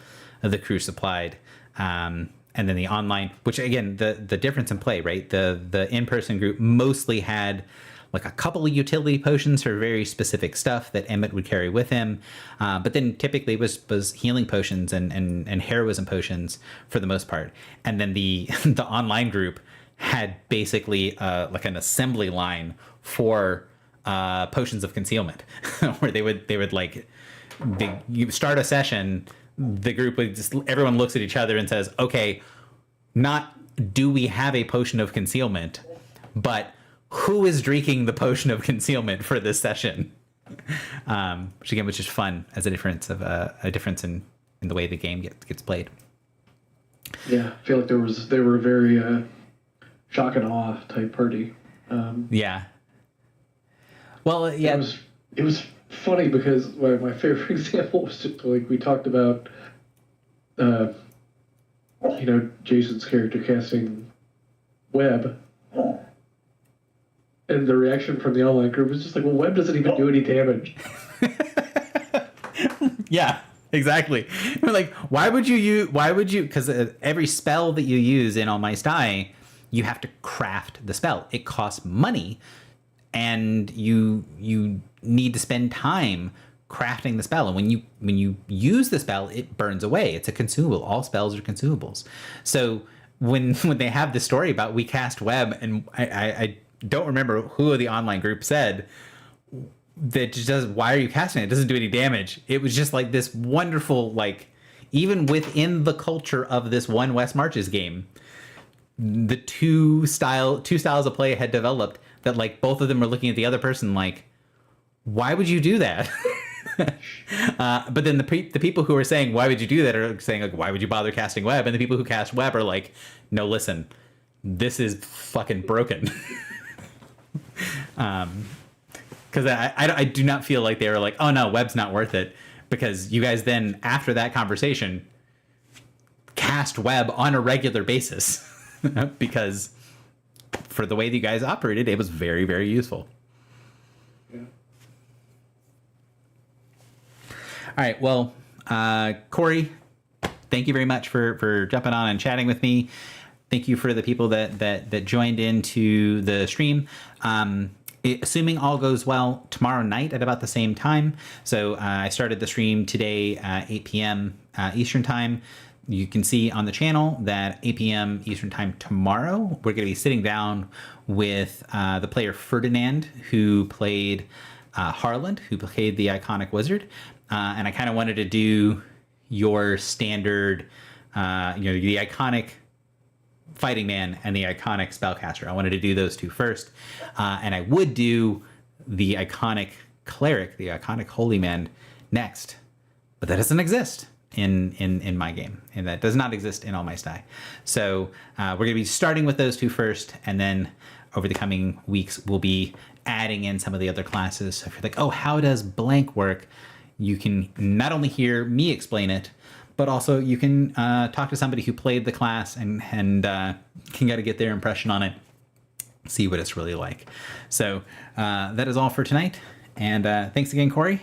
crew supplied. And then the online, which again, the difference in play, right? The in-person group mostly had like a couple of utility potions for very specific stuff that Emmett would carry with him. But then typically was healing potions and heroism potions for the most part. And then the online group had basically like an assembly line for potions of concealment, where they would like, you start a session, the group would just, everyone looks at each other and says, okay, not do we have a potion of concealment, but who is drinking the potion of concealment for this session? Which again was just fun as a difference in the way the game gets played. Yeah, I feel like they were a very shock and awe type party. Yeah. Well, yeah. It was funny because my favorite example was just like we talked about, Jason's character casting Web, and the reaction from the online group was just like, well, Web doesn't even do any damage. Yeah, exactly. We're like, why would you, because every spell that you use in All My Die, you have to craft the spell. It costs money, and you need to spend time crafting the spell. And when you use the spell, it burns away. It's a consumable. All spells are consumables. So when they have this story about we cast Web, and I don't remember who of the online group said that just does, why are you casting it? It doesn't do any damage. It was just like this wonderful, like, even within the culture of this one West Marches game, the two styles of play had developed that, like, both of them were looking at the other person like, why would you do that? But then the people who are saying, why would you do that, are saying, like, why would you bother casting Web? And the people who cast Web are like, no, listen, this is fucking broken. Because I do not feel like they were like, oh no, Web's not worth it, because you guys then, after that conversation, cast Web on a regular basis because for the way that you guys operated, it was very, very useful. Yeah. All right. Well, Corey, thank you very much for jumping on and chatting with me. Thank you for the people that joined into the stream. Assuming all goes well, tomorrow night at about the same time. So I started the stream today at 8 p.m. Eastern time. You can see on the channel that 8 p.m. Eastern time tomorrow, we're going to be sitting down with the player Ferdinand, who played Harland, who played the iconic wizard. And I kind of wanted to do your standard, the iconic fighting man and the iconic spellcaster. I wanted to do those two first. And I would do the iconic cleric, the iconic holy man next. But that doesn't exist in my game. And that does not exist in All My Sty. So we're going to be starting with those two first. And then over the coming weeks, we'll be adding in some of the other classes. So if you're like, oh, how does blank work? You can not only hear me explain it, but also you can talk to somebody who played the class and can get their impression on it, see what it's really like. So that is all for tonight. And thanks again, Corey.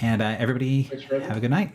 And everybody have a good night.